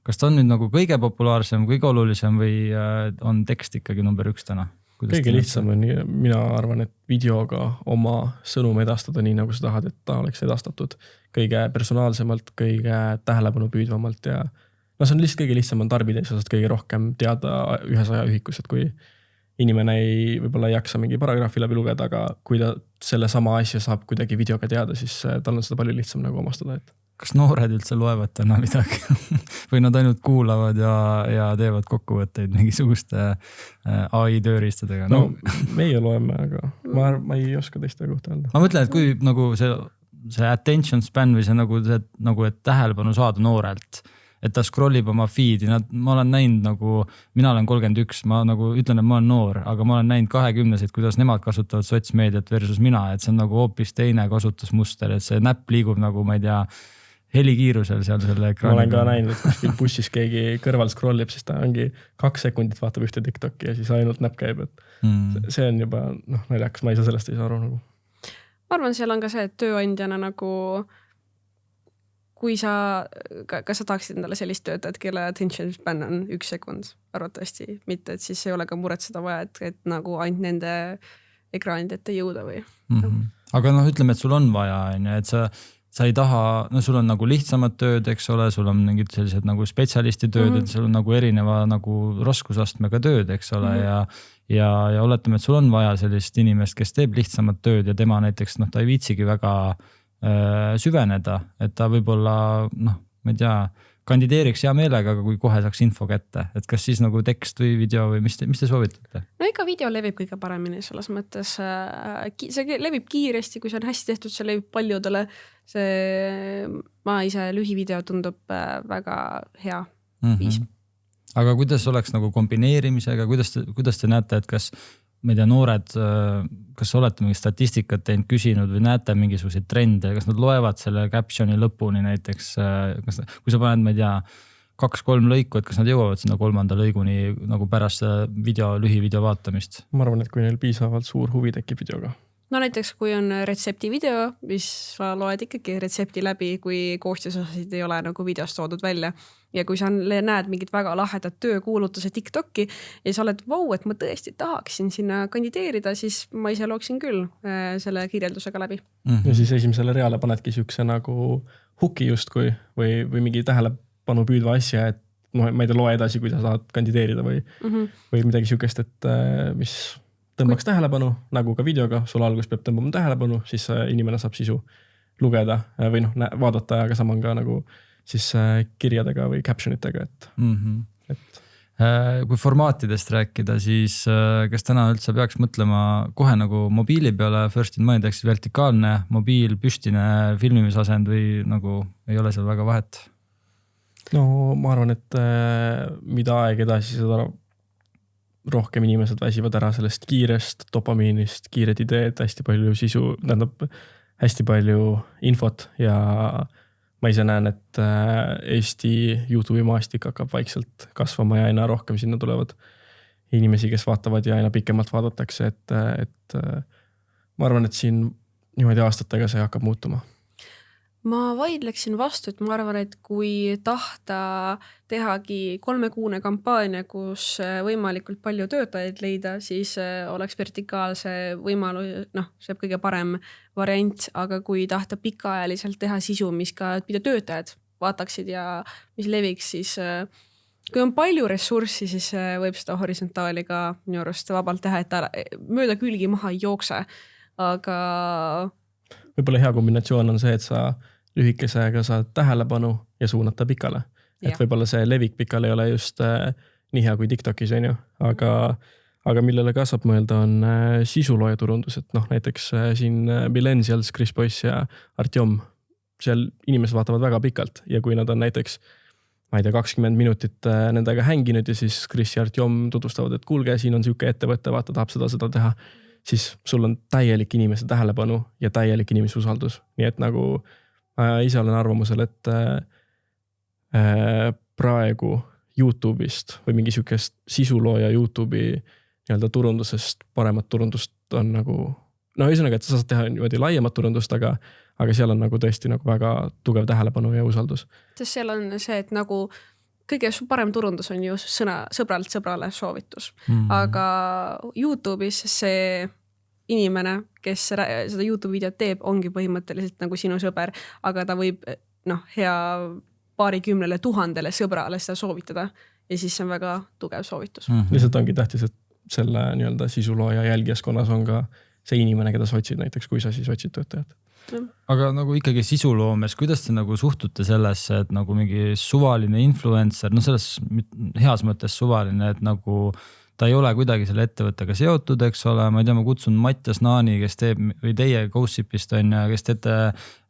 kas ta on nüüd nagu kõige populaarsem, kõige olulisem või on tekst ikkagi number 1 täna? Kõige lihtsam on, mina arvan, et videoga oma sõnum edastada nii, nagu sa tahad, et ta oleks edastatud kõige personaalsemalt, kõige tähelepanu püüdvamalt ja see on lihtsalt kõige lihtsam on tarbida ja sa saad kõige rohkem teada ühes ajaühikus, et kui inimene võib-olla ei jaksa mingi paragrahvi läbi lugeda, aga kui ta selle sama asja saab kuidagi videoga teada, siis tal on seda palju lihtsam nagu omastada. Kas noored üldse loevad täna midagi või nad ainult kuulavad ja teevad kokkuvõtteid mingisuguste AI tööriistadega? No meie loeme, aga ma ei oska teiste kohta öelda. Ma mõtlen, et kui nagu see attention span või see nagu, et tähelepanu saada noorelt, et ta scrollib oma feed'i, ma olen näinud nagu, mina olen 31, ma nagu ütlen, et ma olen noor, aga ma olen näinud 20-seid, kuidas nemad kasutavad sotsmeediat versus mina, et see on nagu hoopis teine kasutusmuster, et see näpp liigub nagu, ma ei tea, helikiirusel seal selle ekraani. Ma olen ka näinud, et kuskil bussis keegi kõrval scrollib, siis ta ongi 2 sekundit vaatab ühte TikToki ja siis ainult näpp käib, et see on juba naljakas, ma ei saa sellest ei saa aru nagu. Ma arvan, seal on ka see, et tööandjana nagu kui kas sa tahaksid endale sellist töötajat, kelle attention span on 1 sekund, arvatavasti mitte, et siis ei ole ka muretseda vaja, et nagu ainult nende ekraanid ette jõuda või. Aga ütleme, et sul on vaja, et sa ei taha, sul on nagu lihtsamad tööd, eks ole, sul on mingid sellised nagu spetsialisti tööd, et sul on nagu erineva nagu raskusastmega tööd, eks ole, ja oletame, et sul on vaja sellist inimest, kes teeb lihtsamad tööd ja tema näiteks, ta ei viitsigi väga süveneda, et ta võib-olla, ma ei tea, kandideeriks hea meelega, aga kui kohe saaks info kätte, et kas siis nagu tekst või video või mis te soovitate? No ikka video levib kõige paremini selles mõttes, see levib kiiresti, kui see on hästi tehtud, see levib paljudele, ma ise lühivideo tundub väga hea viis. Aga kuidas oleks nagu kombineerimisega, kuidas te näete, et kas ma ei tea, noored, kas olete mingi statistikat teinud, küsinud või näete mingisuguseid trende, kas nad loevad selle captioni lõpuni näiteks, kui sa paned, ma ei tea, 2-3 lõiku, et kas nad jõuavad sinna 3. lõiguni nagu pärast lühivideo vaatamist? Ma arvan, et kui neil piisavalt suur huvi tekib videoga. No näiteks, kui on retsepti video, mis sa loed ikkagi retsepti läbi, kui koostisosasid ei ole nagu videost toodud välja. Ja kui sa näed mingid väga lahedat töökuulutuse TikToki ja sa oled, et ma tõesti tahaksin sinna kandideerida, siis ma ise looksin küll selle kirjeldusega läbi. Ja siis esimesele reale panedki siukse nagu huki justkui või mingi tähelepanu püüdva asja, et ma ei tea, loe edasi, kui sa saad kandideerida või midagi siukest, et mis tõmbaks tähelepanu, nagu ka videoga, sul algus peab tõmbama tähelepanu, siis inimene saab sisu. lugeda või noh, vaadata, aga sama on ka nagu siis kirjadega või captionitega, et kui formaatidest rääkida, siis kas täna üldse peaks mõtlema kohe nagu mobiili peale first in mind, eks vertikaalne, mobiil, püstine filmimisasend või nagu ei ole seal väga vahet? No ma arvan, et mida aeg edasi, seda rohkem inimesed väsivad ära sellest kiirest dopamiinist, kiired ideed, hästi palju sisu, tähendab hästi palju infot ja ma ise näen, et Eesti YouTube'i maastik hakkab vaikselt kasvama ja aina rohkem sinna tulevad inimesi, kes vaatavad ja aina pikemalt vaadatakse, et ma arvan, et siin niimoodi aastatega see hakkab muutuma. Ma vaidleksin vastu, et ma arvan, et kui tahta tehagi 3-kuune kampaania, kus võimalikult palju töötajaid leida, siis oleks vertikaalse võimalus, see kõige parem variant, aga kui tahta pikaajaliselt teha sisu, mida töötajad vaataksid ja mis leviks, siis kui on palju ressurssi, siis võib seda horisontaali ka minu arust vabalt teha, et ta mööda külgi maha ei jookse, aga võib-olla hea kombinatsioon on see, et sa lühikesega saad tähelepanu ja suunata pikale. Et võib-olla see levik pikale ei ole just nii hea kui TikTokis, on ju, aga millele ka saab mõelda on sisulooja turundus, et näiteks siin Millennials, Chris Boyce ja Artjom, seal inimesed vaatavad väga pikalt ja kui nad on näiteks, ma ei tea, 20 minutit nendega hänginud ja siis Chris ja Artjom tutvustavad, et kuulge, siin on siuke ettevõte, vaata, tahab seda teha, siis sul on täielik inimese tähelepanu ja täielik inimese usaldus. Nii et nagu ma ise olen arvamusel, et praegu YouTube'ist või mingi siukest sisulooja YouTube'i nii-öelda turundusest paremat turundust on nagu, ühesõnaga, et sa saad teha niimoodi laiemat turundust, aga seal on nagu tõesti nagu väga tugev tähelepanu ja usaldus. Sest seal on see, et nagu kõige parem turundus on ju sõna sõbralt sõbrale soovitus. Aga YouTube'is see inimene, kes seda YouTube videot teeb, ongi põhimõtteliselt nagu sinu sõber, aga ta võib hea 20 000 sõbrale seda soovitada ja siis see on väga tugev soovitus. Lihtsalt ongi tähtis, et selle nii-öelda sisulooja jälgijaskonnas on ka see inimene, keda sa otsid näiteks, kui sa siis otsid töötajad. Aga nagu ikkagi sisuloomes, kuidas te nagu suhtute sellesse, et nagu mingi suvaline influencer, selles heas mõttes suvaline, et nagu ta ei ole kuidagi selle ettevõttega seotud, eks ole, ma ei tea, ma kutsun Mattias Naani, kes teeb, või teie Gossipist on ja kes teete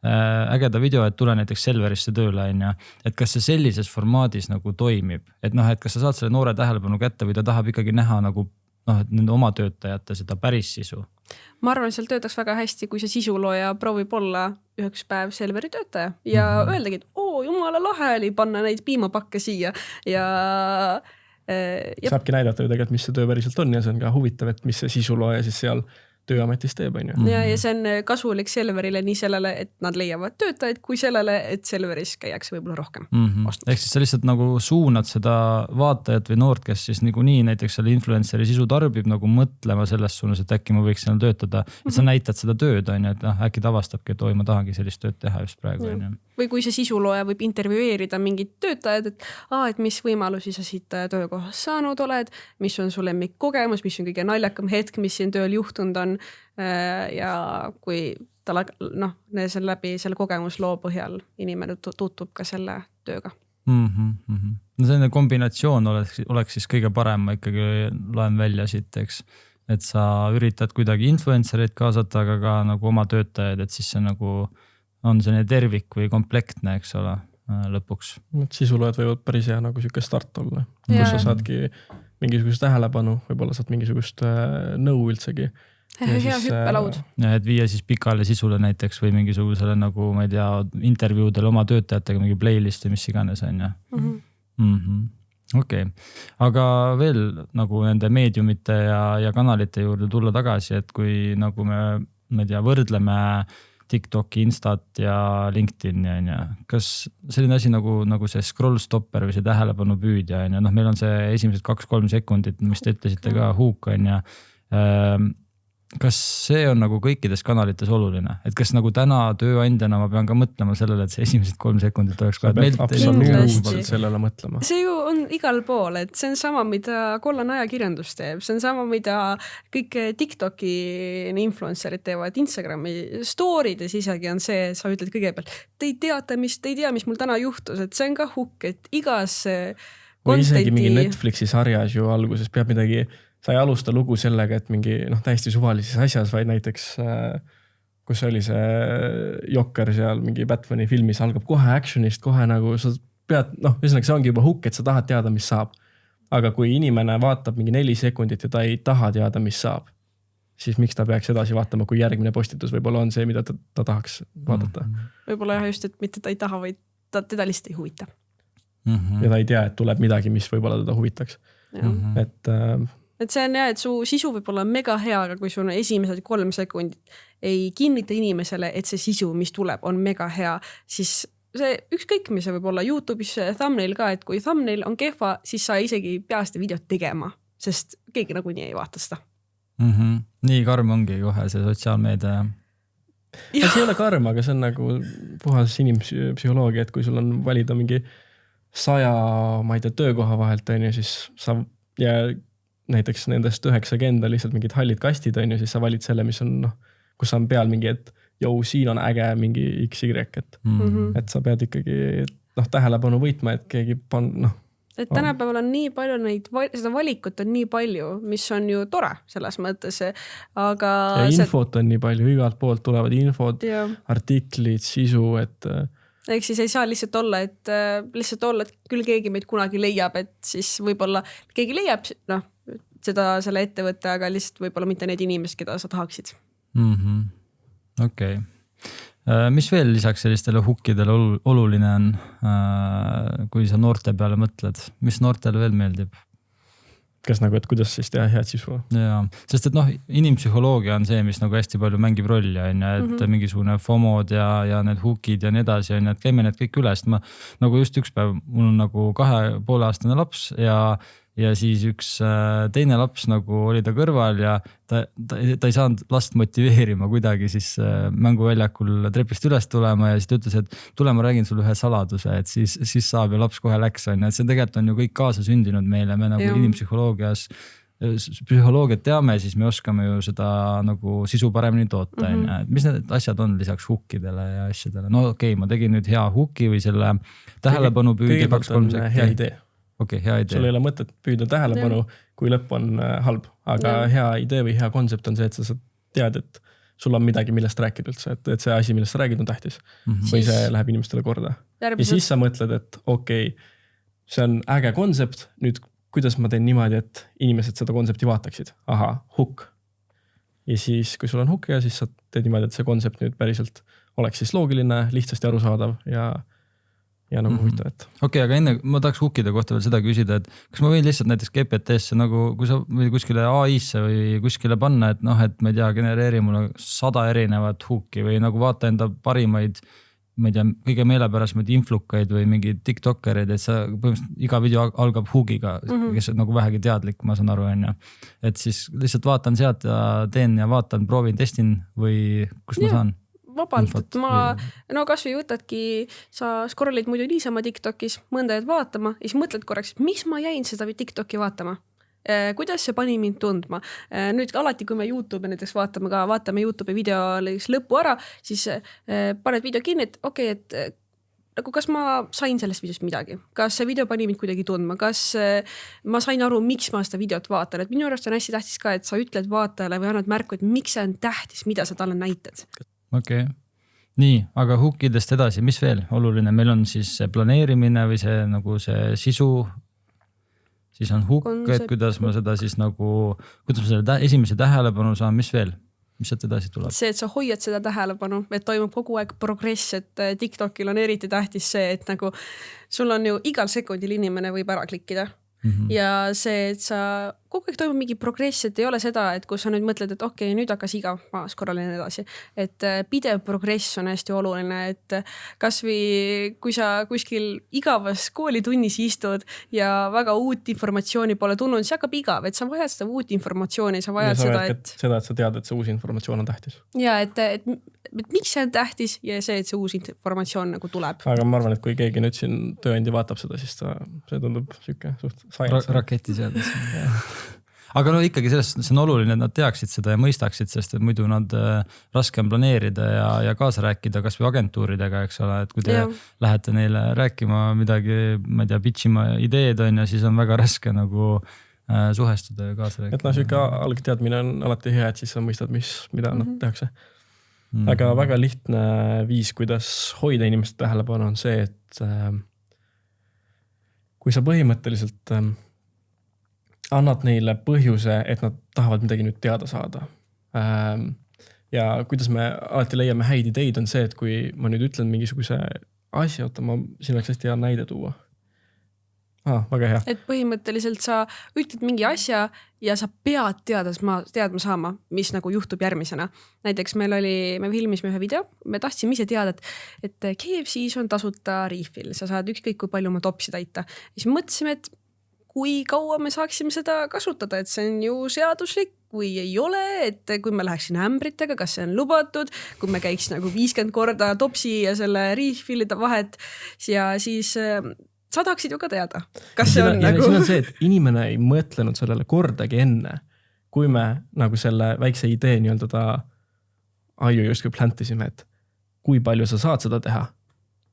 ägeda video, et tule näiteks Selverisse tööle on ja, et kas see sellises formaadis nagu toimib, et kas sa saad selle noore tähelepanu kätte või ta tahab ikkagi näha nagu et nende oma töötajate seda päris sisu? Ma arvan, et seal töötaks väga hästi, kui see sisulooja proovib olla üheks päev Selveri töötaja ja öeldagi, et jumala lahe oli panna neid piimapakke siia ja saabki näidata ju tegelikult, mis see töö päriselt on ja see on ka huvitav, et mis see sisulooja siis seal tööametis teeb, on ju. Ja see on kasulik Selverile nii sellele, et nad leiavad töötajaid, kui sellele, et Selveris käiakse võib-olla rohkem. Ehk siis sa lihtsalt nagu suunad seda vaatajat või noort, kes siis nii näiteks selle influenceri sisu tarbib nagu mõtlema selles suunas, et äkki ma võiks seal töötada. Et sa näitad seda tööd, on ju, et äkki ta avastabki, et ma tahangi sellist tööd teha just praegu. Või kui see sisulooja võib intervjueerida mingid töötajad, et mis võimalusi sa siit töökohas saanud oled, mis on su lemmikkogemus, mis on kõige naljakam hetk, mis siin tööl juhtunud on. Ja kui tal läbi selle kogemusloo põhjal inimene tutub ka selle tööga. Selline kombinatsioon oleks siis kõige parem, ma ikkagi loen välja siit, eks, et sa üritad kuidagi influencereid kaasata, aga ka nagu oma töötajaid, et siis see nagu on selline tervik või komplektne, eks ole, lõpuks. Sisulojad võivad päris hea nagu siuke start olla, kus sa saadki mingisugust tähelepanu, võib-olla saad mingisugust nõu üldsegi. Hea hüppelaud. Ja et viia siis pikale sisule näiteks või mingisugusele nagu, ma ei tea, intervjuudele oma töötajatega mingi playlist või mis iganes on ja. Okei. Aga veel nagu nende meediumite ja kanalite juurde tulla tagasi, et kui nagu me ei tea, võrdleme TikToki, Instat ja LinkedIn ja kas selline asi nagu see scroll stopper või see tähelepanu püüdja on ja meil on see esimesed 2-3 sekundit, mis te ütlesite ka huuk on ja kas see on nagu kõikides kanalites oluline, et kas nagu täna tööandjana ma pean ka mõtlema sellele, et see esimesed 3 sekundit oleks sa pead absoluutselt sellele mõtlema. See ju on igal pool, et see on sama, mida kollane ajakirjandus teeb, see on sama, mida kõik TikToki influencerid teevad, Instagrami story'des isegi on see, sa ütled kõigepealt, te ei tea, mis mul täna juhtus, et see on ka hukk, et igas või isegi mingi Netflixi sarjas ju alguses peab midagi. Sa ei alusta lugu sellega, et mingi täiesti suvalises asjas, vaid näiteks kus oli see Jokker seal mingi Batmani filmis, algab kohe actionist, kohe nagu sa pead, ühesõnaga see ongi juba hukk, et sa tahad teada, mis saab. Aga kui inimene vaatab mingi 4 sekundit ja ta ei taha teada, mis saab, siis miks ta peaks edasi vaatama, kui järgmine postitus võib-olla on see, mida ta tahaks vaadata. Võib-olla jah just, et mitte ta ei taha, vaid teda lihtsalt ei huvita. Ja ta ei tea, et tuleb midagi, mis võib-olla teda huvitaks. Et see on jah, et su sisu võib olla mega hea, aga kui sul on esimesed 3 sekundit ei kinnita inimesele, et see sisu, mis tuleb, on mega hea, siis see ükskõik, mis see võib olla YouTube'is thumbnail ka, et kui thumbnail on kehva, siis sa isegi ei pea seda videot tegema, sest keegi nagunii ei vaata seda. Nii karm ongi kohe see sotsiaalmeedia. See ei ole karm, aga see on nagu puhas inimpsühholoogia, et kui sul on valida mingi 100, ma ei tea, töökoha vahelt, siis sa ja näiteks nendest 90 lihtsalt mingid hallid kastid on ju, siis sa valid selle, mis on, kus on peal mingi, et siin on äge mingi XY, et sa pead ikkagi tähelepanu võitma, et keegi Et tänapäeval on nii palju seda valikut on nii palju, mis on ju tore selles mõttes, aga... Ja infot on nii palju, igalt poolt tulevad infod, artiklid, sisu, et... Ehk siis ei saa lihtsalt olla, et küll keegi meid kunagi leiab, et siis võib-olla keegi leiab selle ettevõtte, aga lihtsalt võib-olla mitte need inimesed, keda sa tahaksid. Okei. Mis veel lisaks sellistele hukkidele oluline on, kui sa noorte peale mõtled? Mis noortele veel meeldib? Kas nagu, et kuidas siis teha head sisu? Jaa, sest et inimpsühholoogia on see, mis nagu hästi palju mängib rolli, et mingisugune FOMOd ja need hukid ja nii edasi, et käime need kõik üle, sest ma nagu just üks päev, mul on nagu 2,5-aastane laps ja siis üks teine laps nagu oli ta kõrval ja ta ei saanud last motiveerima kuidagi siis mänguväljakul trepist üles tulema ja siis ta ütles, et tule ma räägin sulle ühe saladuse, et siis saab ja laps kohe läks. Et see tegelikult on ju kõik kaasa sündinud meile, me nagu inimpsühholoogiat teame, siis me oskame ju seda nagu sisu paremini toota. Mis need asjad on lisaks hukkidele ja asjadele? Okei, ma tegin nüüd hea hukki või selle tähelepanu püüdi 2-3 sekki. Hea idee. Okay, hea idee. Sul ei ole mõtet püüda tähelepanu, kui lõpp on halb, aga hea idee või hea konsept on see, et sa tead, et sul on midagi, millest rääkida üldse, et see asi, millest sa räägid, on tähtis või see läheb inimestele korda. Ja siis sa mõtled, et okei, see on äge konsept, nüüd kuidas ma teen niimoodi, et inimesed seda kontsepti vaataksid. Aha, hukk. Ja siis, kui sul on hukk ja siis sa teed niimoodi, et see konsept nüüd päriselt oleks siis loogiline, lihtsasti arusaadav ja nagu huvitav, et. Okei, aga enne ma tahaks hukkide kohta veel seda küsida, et kas ma võin lihtsalt näiteks GPT-sse nagu, kui sa või kuskile AI-sse või kuskile panna, et et ma ei tea, genereeri mulle 100 erinevat hukki või nagu vaata enda parimaid, ma ei tea, kõige meelepärasemaid influkaid või mingeid TikTokereid, et sa põhimõtteliselt iga video algab hukiga, kes on nagu vähegi teadlik, ma saan aru, et siis lihtsalt vaatan sealt ja teen ja vaatan, proovin, testin või kus ma saan? Vabalt, et kas või võtadki, sa scrollid muidu niisama TikTokis, mõnda jääd vaatama ja siis mõtled korraks, mis ma jäin seda TikToki vaatama. Kuidas see pani mind tundma? Nüüd alati, kui me YouTube näiteks vaatame YouTube'i video lõppu ära, siis paned video kinni, et okei, et nagu kas ma sain sellest videost midagi, kas see video pani mind kuidagi tundma, kas ma sain aru, miks ma seda videot vaatan, et minu arust on hästi tähtis ka, et sa ütled vaatajale või annad märku, et miks see on tähtis, mida sa talle näitad. Okei. Nii, aga hukkidest edasi, mis veel oluline? Meil on siis see planeerimine või see nagu see sisu, siis on hukk, et kuidas ma seda siis nagu, kuidas ma selle esimese tähelepanu saan, mis veel? Mis sealt edasi tuleb? See, et sa hoiad seda tähelepanu, et toimub kogu aeg progress, et TikTokil on eriti tähtis see, et nagu sul on ju igal sekundil inimene võib ära klikkida. Ja see, et sa kogu aeg toimub mingi progress, et ei ole seda, et kus sa nüüd mõtled, et okei, nüüd hakkas igav, ma skorralin edasi. Et pidev progress on hästi oluline, et kas või kui sa kuskil igavas koolitunnis istud ja väga uut informatsiooni pole tulnud, siis hakkab igav, et sa vajad seda uut informatsiooni, sa vajad seda, et sa tead, et see uus informatsioon on tähtis. Ja, et miks see on tähtis ja see, et see uus informatsioon nagu tuleb. Aga ma arvan, et kui keegi nüüd siin tööandja vaatab seda, siis see tundub siuke suht science. Raketiseadus. Aga no ikkagi sellest see on oluline, et nad teaksid seda ja mõistaksid, sest et muidu nad raske on planeerida ja kaasa rääkida kas või agentuuridega, eks ole, et kui te lähete neile rääkima midagi, ma ei tea, pitchima ideed on ja siis on väga raske nagu suhestuda ja kaasa rääkida. Et siuke algteadmine on alati hea, et siis sa mõistad, mida nad tehakse. Aga väga lihtne viis, kuidas hoida inimeste tähelepanu on see, et kui sa põhimõtteliselt annad neile põhjuse, et nad tahavad midagi nüüd teada saada. Ja kuidas me alati leiame häid ideid on see, et kui ma nüüd ütlen mingisuguse asja, siin oleks hästi hea näide tuua. Väga hea. Et põhimõtteliselt sa ütled mingi asja ja sa pead teadma saama, mis nagu juhtub järgmisena. Näiteks me filmisime ühe video, me tahtsime ise teada, et KFC-s on tasuta refill, sa saad ükskõik kui palju oma topsi täita. Ja siis mõtlesime, et kui kaua me saaksime seda kasutada, et see on ju seaduslik või ei ole, et kui me läheksin ämbritega, kas see on lubatud, kui me käiks nagu 50 korda topsi ja selle refillide vahet ja siis sa tahaksid ju ka teada, kas see on nagu... Siin on see, et inimene ei mõtlenud sellele kordagi enne, kui me nagu selle väikse idee nii-öelda ta aju justkui plantisime, et kui palju sa saad seda teha.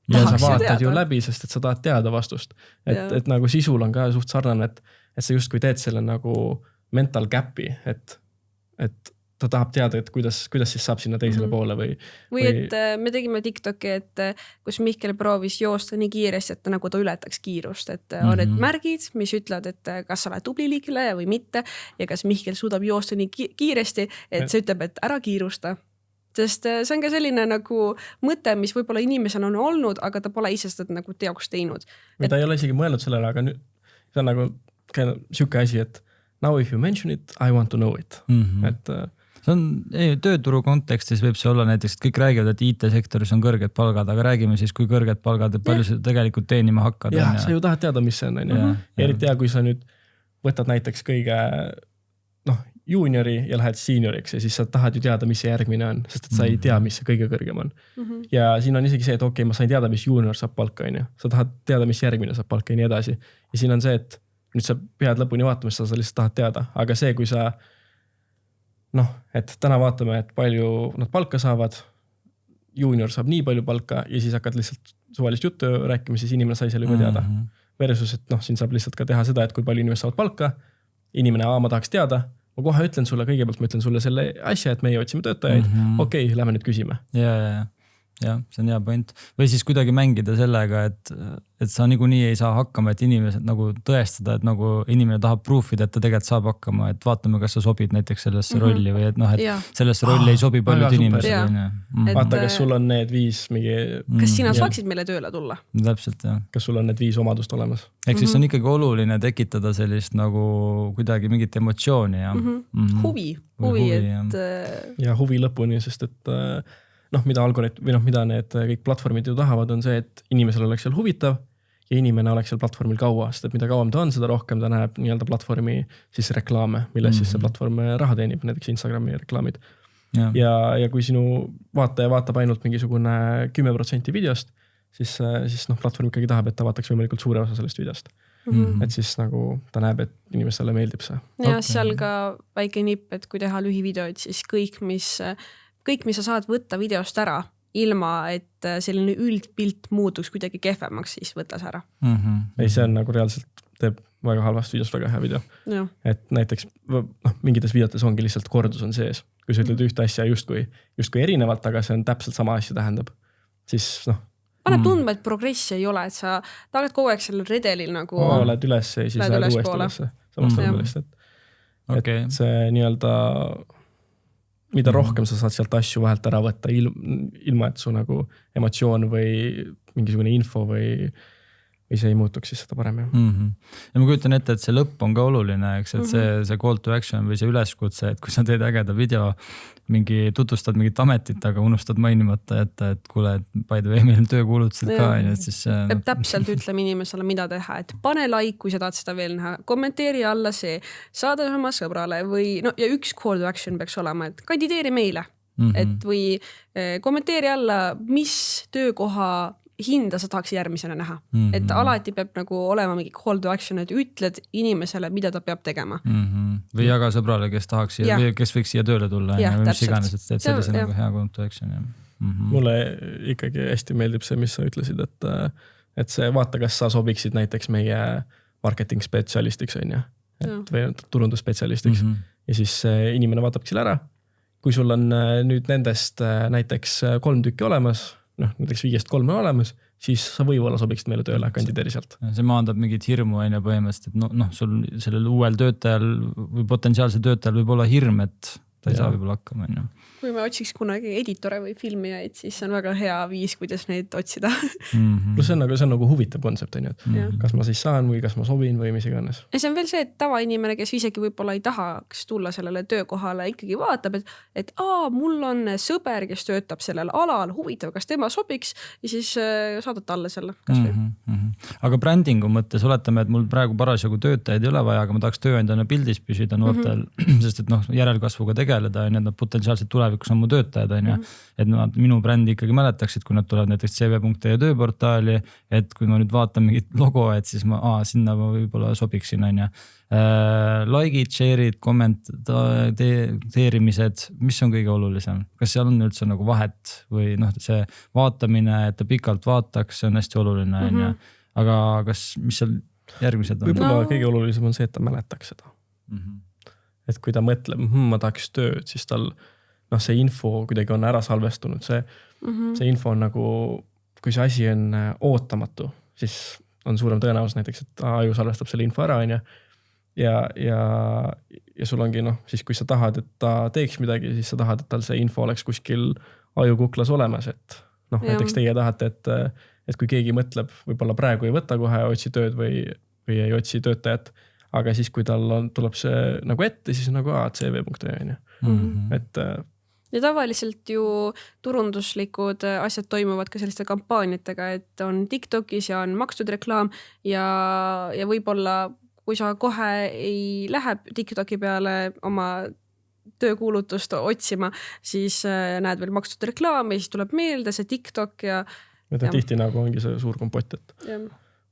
Ja sa vaatad ju läbi, sest et sa tahad teada vastust. Et nagu sisul on ka suht sarnane, et sa justkui teed selle nagu mental gap'i, et ta tahab teada, et kuidas siis saab sinna teisele poole või... Või et me tegime TikToki, et kus Mihkel proovis joosta nii kiiresti, et nagu ta ületaks kiirust, et on need märgid, mis ütlevad, et kas sa oled tubli liikleja või mitte ja kas Mihkel suudab joosta nii kiiresti, et see ütleb, et ära kiirusta. Sest see on ka selline nagu mõte, mis võib-olla inimesel on olnud, aga ta pole ise seda nagu teoks teinud. Või ta ei ole isegi mõelnud sellele, aga nüüd see on nagu siuke asi, et now if you mention it, I want to know it. Et see on tööturu kontekstis võib see olla näiteks, kõik räägivad, et IT-sektoris on kõrged palgad, aga räägime siis, kui kõrged palgad ja palju sa tegelikult teenima hakkad. Ja sa ju tahad teada, mis see on. Eriti hea, kui sa nüüd võtad näiteks kõige juuniori ja lähed senioriks ja siis sa tahad ju teada, mis see järgmine on, sest et sa ei tea, mis see kõige kõrgem on. Ja siin on isegi see, et okei, ma sain teada, mis juunior saab palka, sa tahad teada, mis järgmine saab palka ja nii edasi. Ja siin on see, et nüüd sa pead lõpuni vaatama, sa lihtsalt tahad teada. Aga see, kui sa et täna vaatame, et palju nad palka saavad, juunior saab nii palju palka ja siis hakkad lihtsalt suvalist juttu rääkima, siis inimene sai selle juba teada. Versus, et siin saab lihtsalt ka teha seda, et kui palju inimesed saavad palka, inimene ma tahaks teada, ma kohe ütlen sulle, kõigepealt ma ütlen sulle selle asja, et meie otsime töötajaid. Okei, lähme nüüd küsime. Ja, see on hea point. Või siis kuidagi mängida sellega, et sa niikuinii ei saa hakkama, et inimesed nagu tõestada, et nagu inimene tahab proofida, et ta tegelikult saab hakkama, et vaatame, kas sa sobid näiteks sellesse rolli või et sellesse rolli ei sobi paljud inimesed. Vaata, kas sul on need 5 mingi... Kas sina saaksid meile tööle tulla? Täpselt, jah. Kas sul on need 5 omadust olemas? Ehk siis on ikkagi oluline tekitada sellist nagu kuidagi mingit emotsiooni ja huvi, et... Ja huvi lõpuni, sest et mida algoritm või mida need kõik platvormid ju tahavad, on see, et inimesel oleks seal huvitav ja inimene oleks seal platvormil kaua, sest et mida kauem ta on, seda rohkem ta näeb nii-öelda platvormi siis reklaame, milles siis see platvorm raha teenib, näiteks Instagrami reklaamid. Ja kui sinu vaataja vaatab ainult mingisugune 10% videost, siis platvorm ikkagi tahab, et ta vaataks võimalikult suure osa sellest videost. Et siis nagu ta näeb, et inimestele meeldib see. Ja seal ka väike nipp, et kui teha lühivideoid, siis kõik, mis sa saad võtta videost ära, ilma et selline üldpilt muutuks kuidagi kehvemaks, siis võtas ära. Ei, see on nagu reaalselt teeb väga halvast videost väga hea video. Et näiteks mingites videotes ongi lihtsalt kordus on sees. Kui sa ütled ühte asja justkui erinevalt, aga see on täpselt sama asja tähendab, siis paneb tundma, et progressi ei ole, et sa oled kogu aeg sellel redelil nagu... Lähed üles ja siis lähed uuesti ülesse. Samast üles, et see nii-öelda... Mida rohkem sa saad sealt asju vahelt ära võtta, ilma et su nagu emotsioon või mingisugune info või või see ei muutuks siis seda parem. Ja ma kujutan ette, et see lõpp on ka oluline, eks, et see call to action või see üleskutse, et kui sa teed ägeda video, tutvustad mingit ametit, aga unustad mainimata, et kuule, et by the way, meil on töökuulutused ka, et siis peab täpselt ütlema inimesele, mida teha, et pane like, kui sa tahad seda veel näha, kommentaari alla see, saada oma sõbrale või no ja üks call to action peaks olema, et kandideeri meile, et või kommentaari alla, mis töökoha hinda sa tahaks järgmisena näha. Et alati peab nagu olema mingi call to action, et ütled inimesele, mida ta peab tegema. Või jaga sõbrale, kes tahaks, kes võiks siia tööle tulla ja mis iganes, et teed sellise nagu hea call to action. Mulle ikkagi hästi meeldib see, mis sa ütlesid, et see vaata, kas sa sobiksid näiteks meie marketing spetsialistiks on ja, või turundusspetsialistiks ja siis inimene vaatab selle ära. Kui sul on nüüd nendest näiteks 3 tükki olemas, näiteks 5-3 on olemas, siis sa võib-olla sobiksid meile tööle kandideeri sealt. See maandab mingit hirmu ja põhimõtteliselt, et sul sellel uuel töötajal või potentsiaalsel töötajal võib olla hirm, et ta ei saa võib-olla hakkama. Kui me otsiks kunagi editore või filmijaid, siis on väga hea viis, kuidas neid otsida. Plus see on nagu huvitav kontsept, kas ma siis saan või kas ma sobin või mis iganes. Ja see on veel see, et tavainimene, kes isegi võib-olla ei tahaks tulla sellele töökohale, ikkagi vaatab, et mul on sõber, kes töötab sellel alal, huvitav, kas tema sobiks ja siis saadad talle selle. Aga brändingu mõttes oletame, et mul praegu parasjagu töötajaid ei ole vaja, aga ma tahaks tööandjana pildis püsida noortel, sest et järelkasvuga tegeleda ja need potentsiaalselt tulevikus on mu töötajad, et minu brändi ikkagi mäletaksid, kui nad tulevad näiteks cv.ee tööportaali, et kui ma nüüd vaatan mingit logo, et siis sinna ma võib-olla sobiksin. Like'id, share'id, kommenteerimised, mis on kõige olulisem? Kas seal on üldse nagu vahet või see vaatamine, et ta pikalt vaataks, see on hästi oluline. Aga mis seal järgmised on? Võib-olla kõige olulisem on see, et ta mäletaks seda. Et kui ta mõtleb, ma tahaks tööd, siis tal see info kuidagi on ära salvestunud. See info on nagu, kui see asi on ootamatu, siis on suurem tõenäosus näiteks, et aju salvestab selle info ära. Ja sul ongi siis kui sa tahad, et ta teeks midagi, siis sa tahad, et tal see info oleks kuskil ajukuklas olemas. Et näiteks teie tahate, et kui keegi mõtleb, võib-olla praegu ei võta kohe otsi tööd või ei otsi töötajat, aga siis kui tal tuleb see nagu ette, siis nagu cv.ee. Ja tavaliselt ju turunduslikud asjad toimuvad ka selliste kampaaniatega, et on TikTokis ja on makstud reklaam ja võib-olla kui sa kohe ei lähe TikToki peale oma töökuulutust otsima, siis näed veel makstud reklaami ja siis tuleb meelde see TikTok ja tihti nagu ongi see suur kompott, et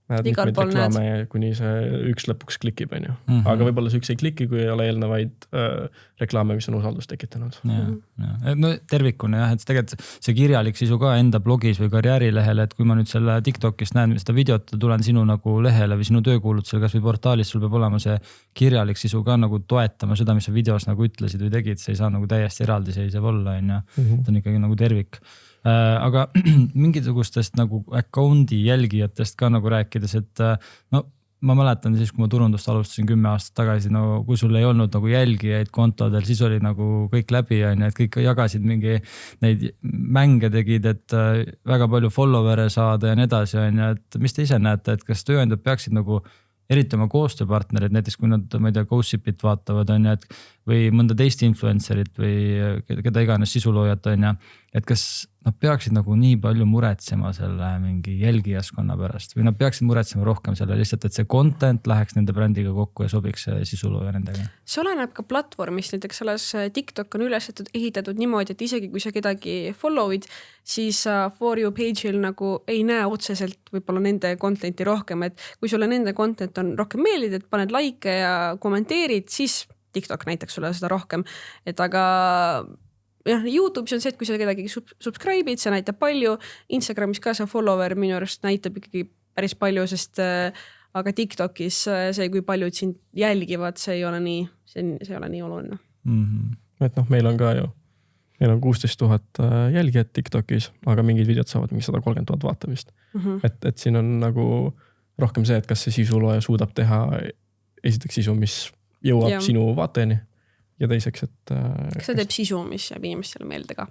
näed mitmeid reklaame, kuni see üks lõpuks klikib. Aga võib-olla see üks ei kliki, kui ei ole eelnevaid reklaame, mis on usaldust tekitanud. Tervikuna jah, et tegelikult see kirjalik sisu ka enda blogis või karjäärilehel, et kui ma nüüd selle TikTokist näen seda videot, tulen sinu nagu lehele või sinu töökuulutusele, kas või portaalis, sul peab olema see kirjalik sisu ka nagu toetama seda, mis sa videos nagu ütlesid või tegid, see ei saa nagu täiesti eraldiseisev olla, ta on ikkagi nagu tervik. Aga mingisugustest nagu account'i jälgijatest ka nagu rääkides, et ma mäletan siis, kui ma turundust alustasin 10 aastat tagasi, kui sul ei olnud nagu jälgijaid kontodel, siis oli nagu kõik läbi, et kõik jagasid mingi neid mänge tegid, et väga palju follower'e saada ja nii edasi, et mis te ise näete, et kas tööandjad peaksid nagu eriti oma koostööpartnerid, näiteks kui nad, ma ei tea, Gossipit vaatavad, või mõnda teist influencerit või keda iganes sisuloojat, et kas nad peaksid nagu nii palju muretsema selle mingi jälgijaskonna pärast või nad peaksid muretsema rohkem selle lihtsalt, et see content läheks nende brändiga kokku ja sobiks sisulooja nendega? See oleneb ka platvormist, näiteks selles TikTok on üles ehitatud niimoodi, et isegi kui sa kedagi follow'id, siis for you page'il nagu ei näe otseselt võib-olla nende content'i rohkem, et kui sulle nende content on rohkem meeldib, et paned like ja kommenteerid, siis TikTok näiteks sulle seda rohkem, et aga YouTube'is on see, et kui sa kedagi subscribe'id, see näitab palju, Instagramis ka see follower minu arust näitab ikkagi päris palju, sest aga TikTokis see, kui paljud sind jälgivad, see ei ole nii oluline. Et meil on ka ju, meil on 16 000 jälgijat TikTokis, aga mingid videod saavad mingi 130 000 vaatamist. Et siin on nagu rohkem see, et kas see sisulooja suudab teha esiteks sisu, mis jõuab sinu vaatajani ja teiseks, et kas see teeb sisu, mis jääb inimestele meelde ka?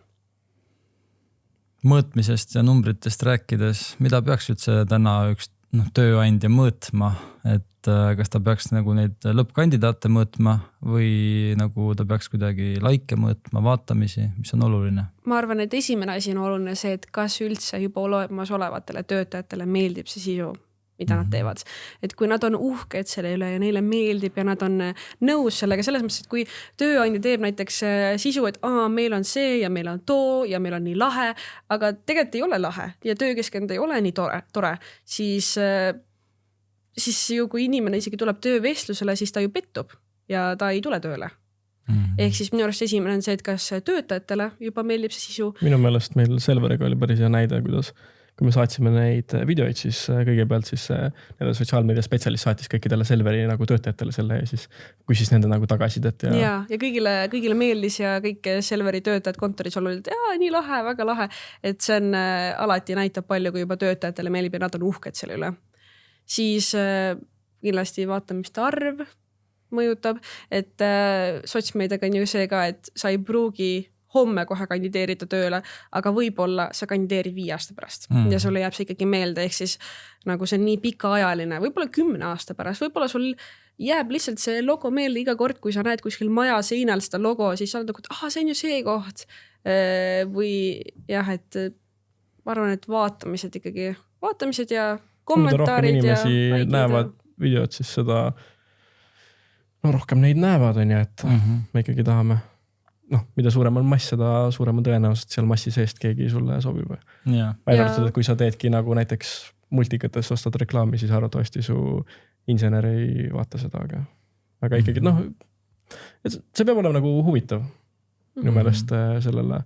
Mõõtmisest ja numbritest rääkides, mida peaks üldse täna üks tööandja mõõtma, et kas ta peaks nagu neid lõppkandidaate mõõtma või nagu ta peaks kuidagi like mõõtma, vaatamisi, mis on oluline? Ma arvan, et esimene asi on oluline see, et kas üldse juba olemas olevatele töötajatele meeldib see sisu, mida nad teevad. Et kui nad on uhked selle üle ja neile meeldib ja nad on nõus sellega, selles mõttes, et kui tööandja teeb näiteks sisu, et meil on see ja meil on too ja meil on nii lahe, aga tegelikult ei ole lahe ja töökeskkond ei ole nii tore, siis ju kui inimene isegi tuleb töövestlusele, siis ta ju pettub ja ta ei tule tööle. Ehk siis minu arust esimene on see, et kas töötajatele juba meeldib see sisu. Minu meelest meil Selveriga oli päris hea näide, kuidas kui me saatsime neid videoid, siis kõigepealt siis sotsiaalmeedia spetsialist saatis kõikidele Selveri nagu töötajatele selle ja siis küsis nende nagu tagasidet. Ja kõigile meeldis ja kõik Selveri töötajad kontoris olid, nii lahe, väga lahe. Et see on alati näitab palju, kui juba töötajatele meeldib ja nad on uhked selle üle. Siis kindlasti vaatamiste arv mõjutab, et sotsmeediaga on ju see ka, et sa ei pruugi homme kohe kandideerida tööle, aga võib-olla sa kandideerid 5 aasta pärast ja sulle jääb see ikkagi meelde, ehk siis nagu see on nii pikaajaline, võib-olla 10 aasta pärast, võib-olla sul jääb lihtsalt see logo meelde iga kord, kui sa näed kuskil maja seinal seda logo, siis sa oled nagu, et see on ju see koht. Või jah, et ma arvan, et vaatamised ja kommentaarid. Mida rohkem inimesi näevad videot, siis seda rohkem neid näevad, on ju, et me ikkagi tahame mida suurem on mass, seda suurem on tõenäoliselt seal massi seest keegi sulle sobib. Välja arvatud, et kui sa teedki nagu näiteks multikates ostad reklaami, siis arvatavasti su insener ei vaata seda, aga ikkagi see peab olema nagu huvitav minu meelest sellele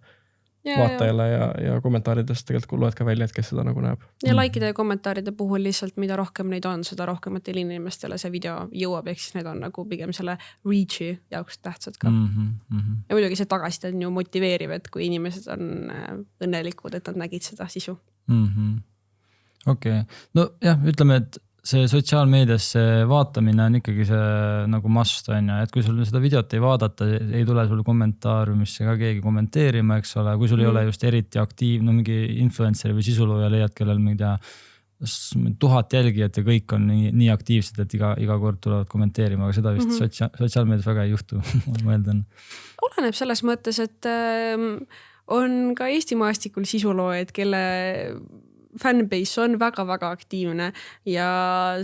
vaatajale ja kommentaaridest tegelikult loed ka välja, et kes seda nagu näeb. Ja likeide ja kommentaaride puhul lihtsalt, mida rohkem neid on, seda rohkematele inimestele see video jõuab, ehk siis need on nagu pigem selle reach'i jaoks tähtsad ka. Ja muidugi see tagasiside on ju motiveeriv, et kui inimesed on õnnelikud, et nad nägid seda sisu. Okei. No jah, ütleme, et see sotsiaalmeedias vaatamine on ikkagi see nagu must on ja, et kui sul seda videot ei vaadata, ei tule sul kommentaariumisse ka keegi kommenteerima, eks ole, kui sul ei ole just eriti aktiivne, mingi influenceri või sisulooja leiad, kellel mingi 1000 jälgijat ja kõik on nii aktiivsed, et iga kord tulevad kommenteerima, aga seda vist sotsiaalmeedias väga ei juhtu, ma eeldan. Oleneb selles mõttes, et on ka Eesti maastikul sisuloojaid, kelle fanbase on väga-väga aktiivne ja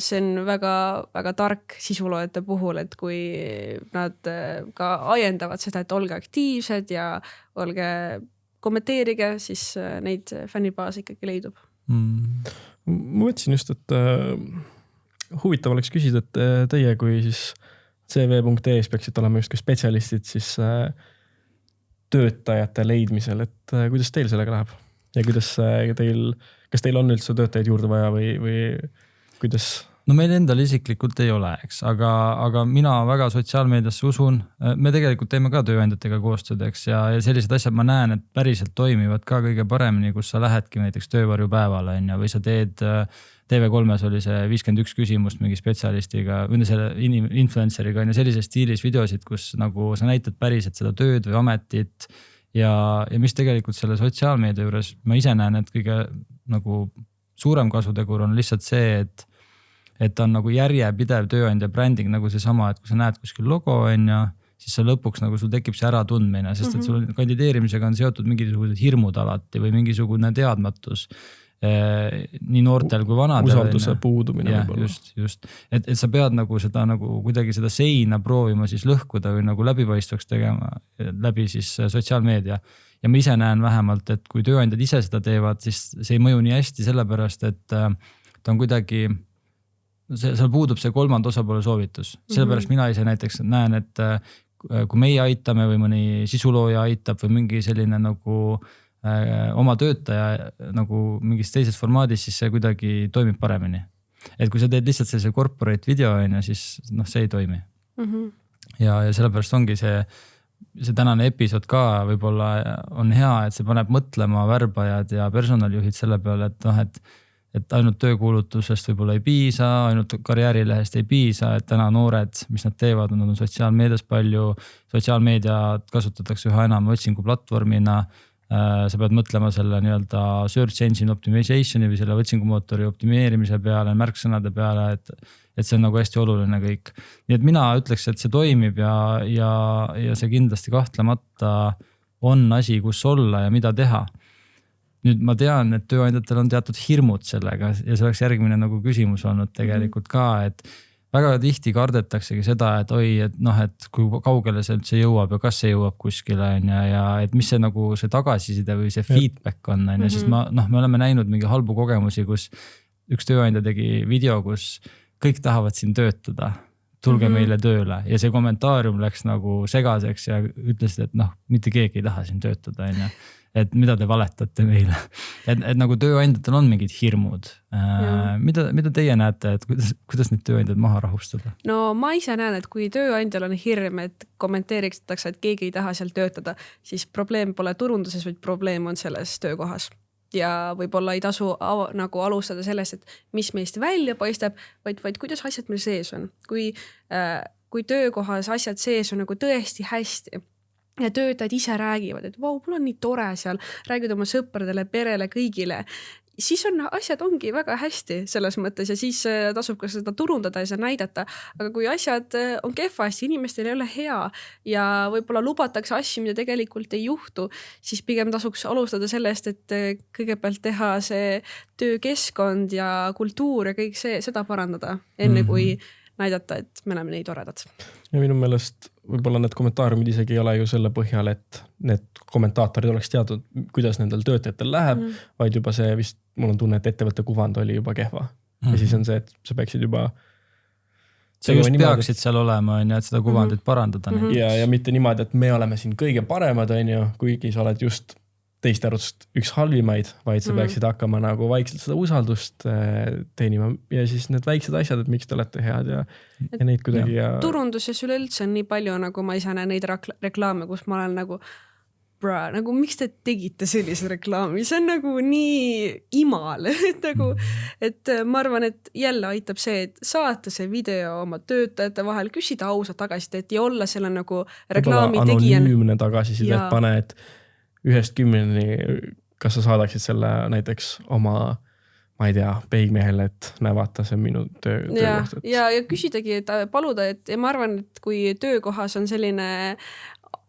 see on väga tark sisuloojate puhul, et kui nad ka ajendavad seda, et olge aktiivsed ja olge kommenteerige, siis neid fännibaas ikkagi leidub. Ma mõtlesin just, et huvitav oleks küsida, et teie kui siis cv.ee-s peaksid olema just kui spetsialistid siis töötajate leidmisel, et kuidas teil sellega läheb ja kas teil on üldse töötajaid juurde vaja või kuidas? No meil endal isiklikult ei ole, eks, aga mina väga sotsiaalmeediasse usun. Me tegelikult teeme ka tööandjatega koostööd, eks, ja sellised asjad ma näen, et päriselt toimivad ka kõige paremini, kus sa lähedki näiteks töövarjupäevale või sa teed TV3-s oli see 51 küsimust mingi spetsialistiga või selle influenceriga ja sellises stiilis videosid, kus nagu sa näitad päriselt seda tööd või ametit ja mis tegelikult selle sotsiaalmeedia juures ma ise näen, et kõige nagu suurem kasutegur on lihtsalt see, et on nagu järjepidev tööandja bränding nagu seesama, et kui sa näed kuskil logo siis sa lõpuks nagu sul tekib see äratundmine, sest et sul kandideerimisega on seotud mingisugused hirmud alati või mingisugune teadmatus nii noortel kui vanadel. Usalduse puudumine võib-olla. Just. Et sa pead nagu seda nagu kuidagi seda seina proovima siis lõhkuda või nagu läbipaistvaks tegema läbi siis sotsiaalmeedia. Ja ma ise näen vähemalt, et kui tööandjad ise seda teevad, siis see ei mõju nii hästi sellepärast, et ta on kuidagi, seal puudub see kolmanda osapoole soovitus. Sellepärast mina ise näiteks näen, et kui meie aitame või mõni sisulooja aitab või mingi selline nagu oma töötaja nagu mingis teises formaadis, siis see kuidagi toimib paremini. Et kui sa teed lihtsalt sellise corporate video, siis see ei toimi. Ja sellepärast ongi see tänane episood ka võib-olla on hea, et see paneb mõtlema värbajad ja personalijuhid selle peale, et ainult töökuulutusest võib-olla ei piisa, ainult karjäärilehest ei piisa, et täna noored, mis nad teevad, nad on sotsiaalmeedias palju, sotsiaalmeediat kasutatakse üha enam otsinguplatvormina, sa pead mõtlema selle nii-öelda search engine optimization'i või selle otsingumootori optimeerimise peale, märksõnade peale, et see on nagu hästi oluline kõik. Nii et mina ütleks, et see toimib ja see kindlasti kahtlemata on asi, kus olla ja mida teha. Nüüd ma tean, et tööandjatel on teatud hirmud sellega ja see oleks järgmine nagu küsimus olnud tegelikult ka, et väga tihti kardetaksegi seda, et et kui kaugele see üldse jõuab ja kas see jõuab kuskile ja et mis see nagu see tagasiside või see feedback on, sest me oleme näinud mingi halbu kogemusi, kus üks tööandja tegi video, kus kõik tahavad siin töötada, tulge meile tööle ja see kommentaarium läks nagu segaseks ja ütlesid, et mitte keegi ei taha siin töötada, et mida te valetate meile. Et nagu tööandjatel on mingid hirmud. Mida teie näete, et kuidas need tööandjad maha rahustada? No ma ise näen, et kui tööandjal on hirm, et kommenteeritakse, et keegi ei taha seal töötada, siis probleem pole turunduses, vaid probleem on selles töökohas. Ja võib-olla ei tasu nagu alustada sellest, et mis meist välja paistab, vaid kuidas asjad meil sees on. Kui töökohas asjad sees on nagu tõesti hästi, ja töötajad ise räägivad, et vau, mul on nii tore seal, räägid oma sõpradele, perele, kõigile, siis on asjad ongi väga hästi selles mõttes ja siis tasub ka seda turundada ja seda näidata. Aga kui asjad on kehvasti, inimestel ei ole hea ja võib-olla lubatakse asju, mida tegelikult ei juhtu, siis pigem tasuks alustada sellest, et kõigepealt teha see töökeskkond ja kultuur ja kõik seda parandada, enne kui näidata, et me oleme nii toredad. Ja minu meelest võib-olla need kommentaariumid isegi ei ole ju selle põhjal, et need kommentaatorid oleks teadnud, kuidas nendel töötajatel läheb, vaid juba see vist, mul on tunne, et ettevõtte kuvand oli juba kehva. Ja siis on see, et sa peaksid juba... Sa just peaksid seal olema, et seda kuvandit parandada. Ja mitte niimoodi, et me oleme siin kõige paremad, kuigi sa oled just teiste arvust üks halvimaid, vaid sa peaksid hakkama nagu vaikselt seda usaldust teenima ja siis need väiksed asjad, et miks te olete head ja neid kuidagi. Turunduses üleüldse on nii palju, nagu ma ise näen neid reklaame, kus ma olen nagu miks te tegite sellise reklaami, see on nagu nii imal, et ma arvan, et jälle aitab see, et saata see video oma töötajate vahel, küsida ausalt tagasisidet ja olla selle nagu reklaami tegijana. Anonüümne tagasiside, et pane, et 1-10, kas sa saadaksid selle näiteks oma, ma ei tea, peigmehele, et näe vaata, see on minu töökoht. Ja küsidagi, et paluda, et ma arvan, et kui töökohas on selline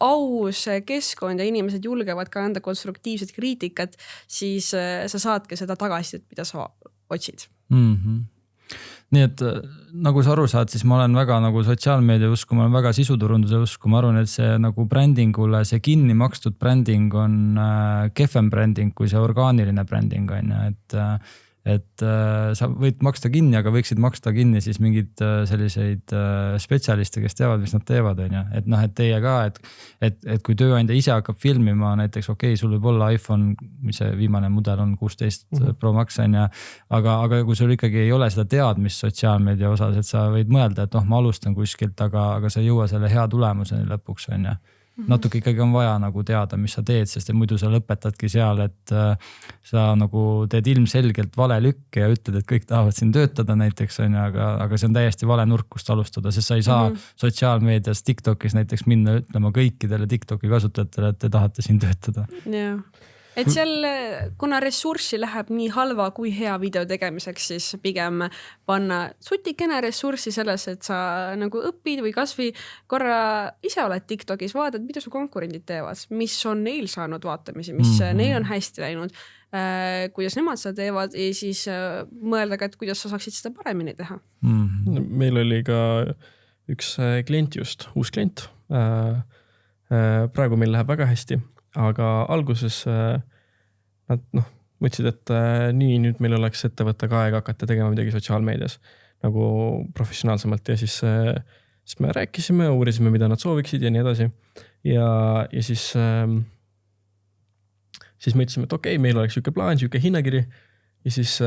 aus keskkond ja inimesed julgevad ka anda konstruktiivset kriitikat, siis sa saadki seda tagasisidet, mida sa otsid. Nii et nagu sa aru saad, siis ma olen väga nagu sotsiaalmeedia usku, ma olen väga sisuturunduse usku, ma arvan, et see nagu brändingule, see kinni makstud bränding on kehvem bränding kui see orgaaniline bränding on, et sa võid maksta kinni, aga võiksid maksta kinni siis mingid selliseid spetsialiste, kes teavad, mis nad teevad, on. Et teie ka, et kui tööandja ise hakkab filmima, näiteks sul võib olla iPhone, mis see viimane mudel on 16 Pro Max on, aga kui sul ikkagi ei ole seda teadmist sotsiaalmeedia osas, et sa võid mõelda, et ma alustan kuskilt, aga sa ei jõua selle hea tulemuseni lõpuks on. Natuke ikkagi on vaja nagu teada, mis sa teed, sest muidu sa lõpetadki seal, et sa nagu teed ilmselgelt vale lükke ja ütled, et kõik tahavad siin töötada näiteks on, aga see on täiesti vale nurk, kust alustada, sest sa ei saa sotsiaalmeedias TikTokis näiteks minna ütlema kõikidele TikToki kasutajatele, et te tahate siin töötada. Jah. Et seal, kuna ressurssi läheb nii halva kui hea video tegemiseks, siis pigem panna sutikene ressurssi selles, et sa nagu õpid või kasvõi korra ise oled TikTokis, vaatad, mida su konkurendid teevad, mis on neil saanud vaatamisi, mis neil on hästi läinud, kuidas nemad seda teevad ja siis mõelda ka, et kuidas sa saaksid seda paremini teha. Meil oli ka üks klient just, uus klient. Praegu meil läheb väga hästi. Aga alguses nad mõtlesid, et nüüd meil oleks ettevõtte ka aega hakata tegema midagi sotsiaalmeedias nagu professionaalsemalt ja siis me rääkisime, uurisime, mida nad sooviksid ja nii edasi. Ja siis me ütlesime, et okei, meil oleks siuke plaan, siuke hinnakiri ja siis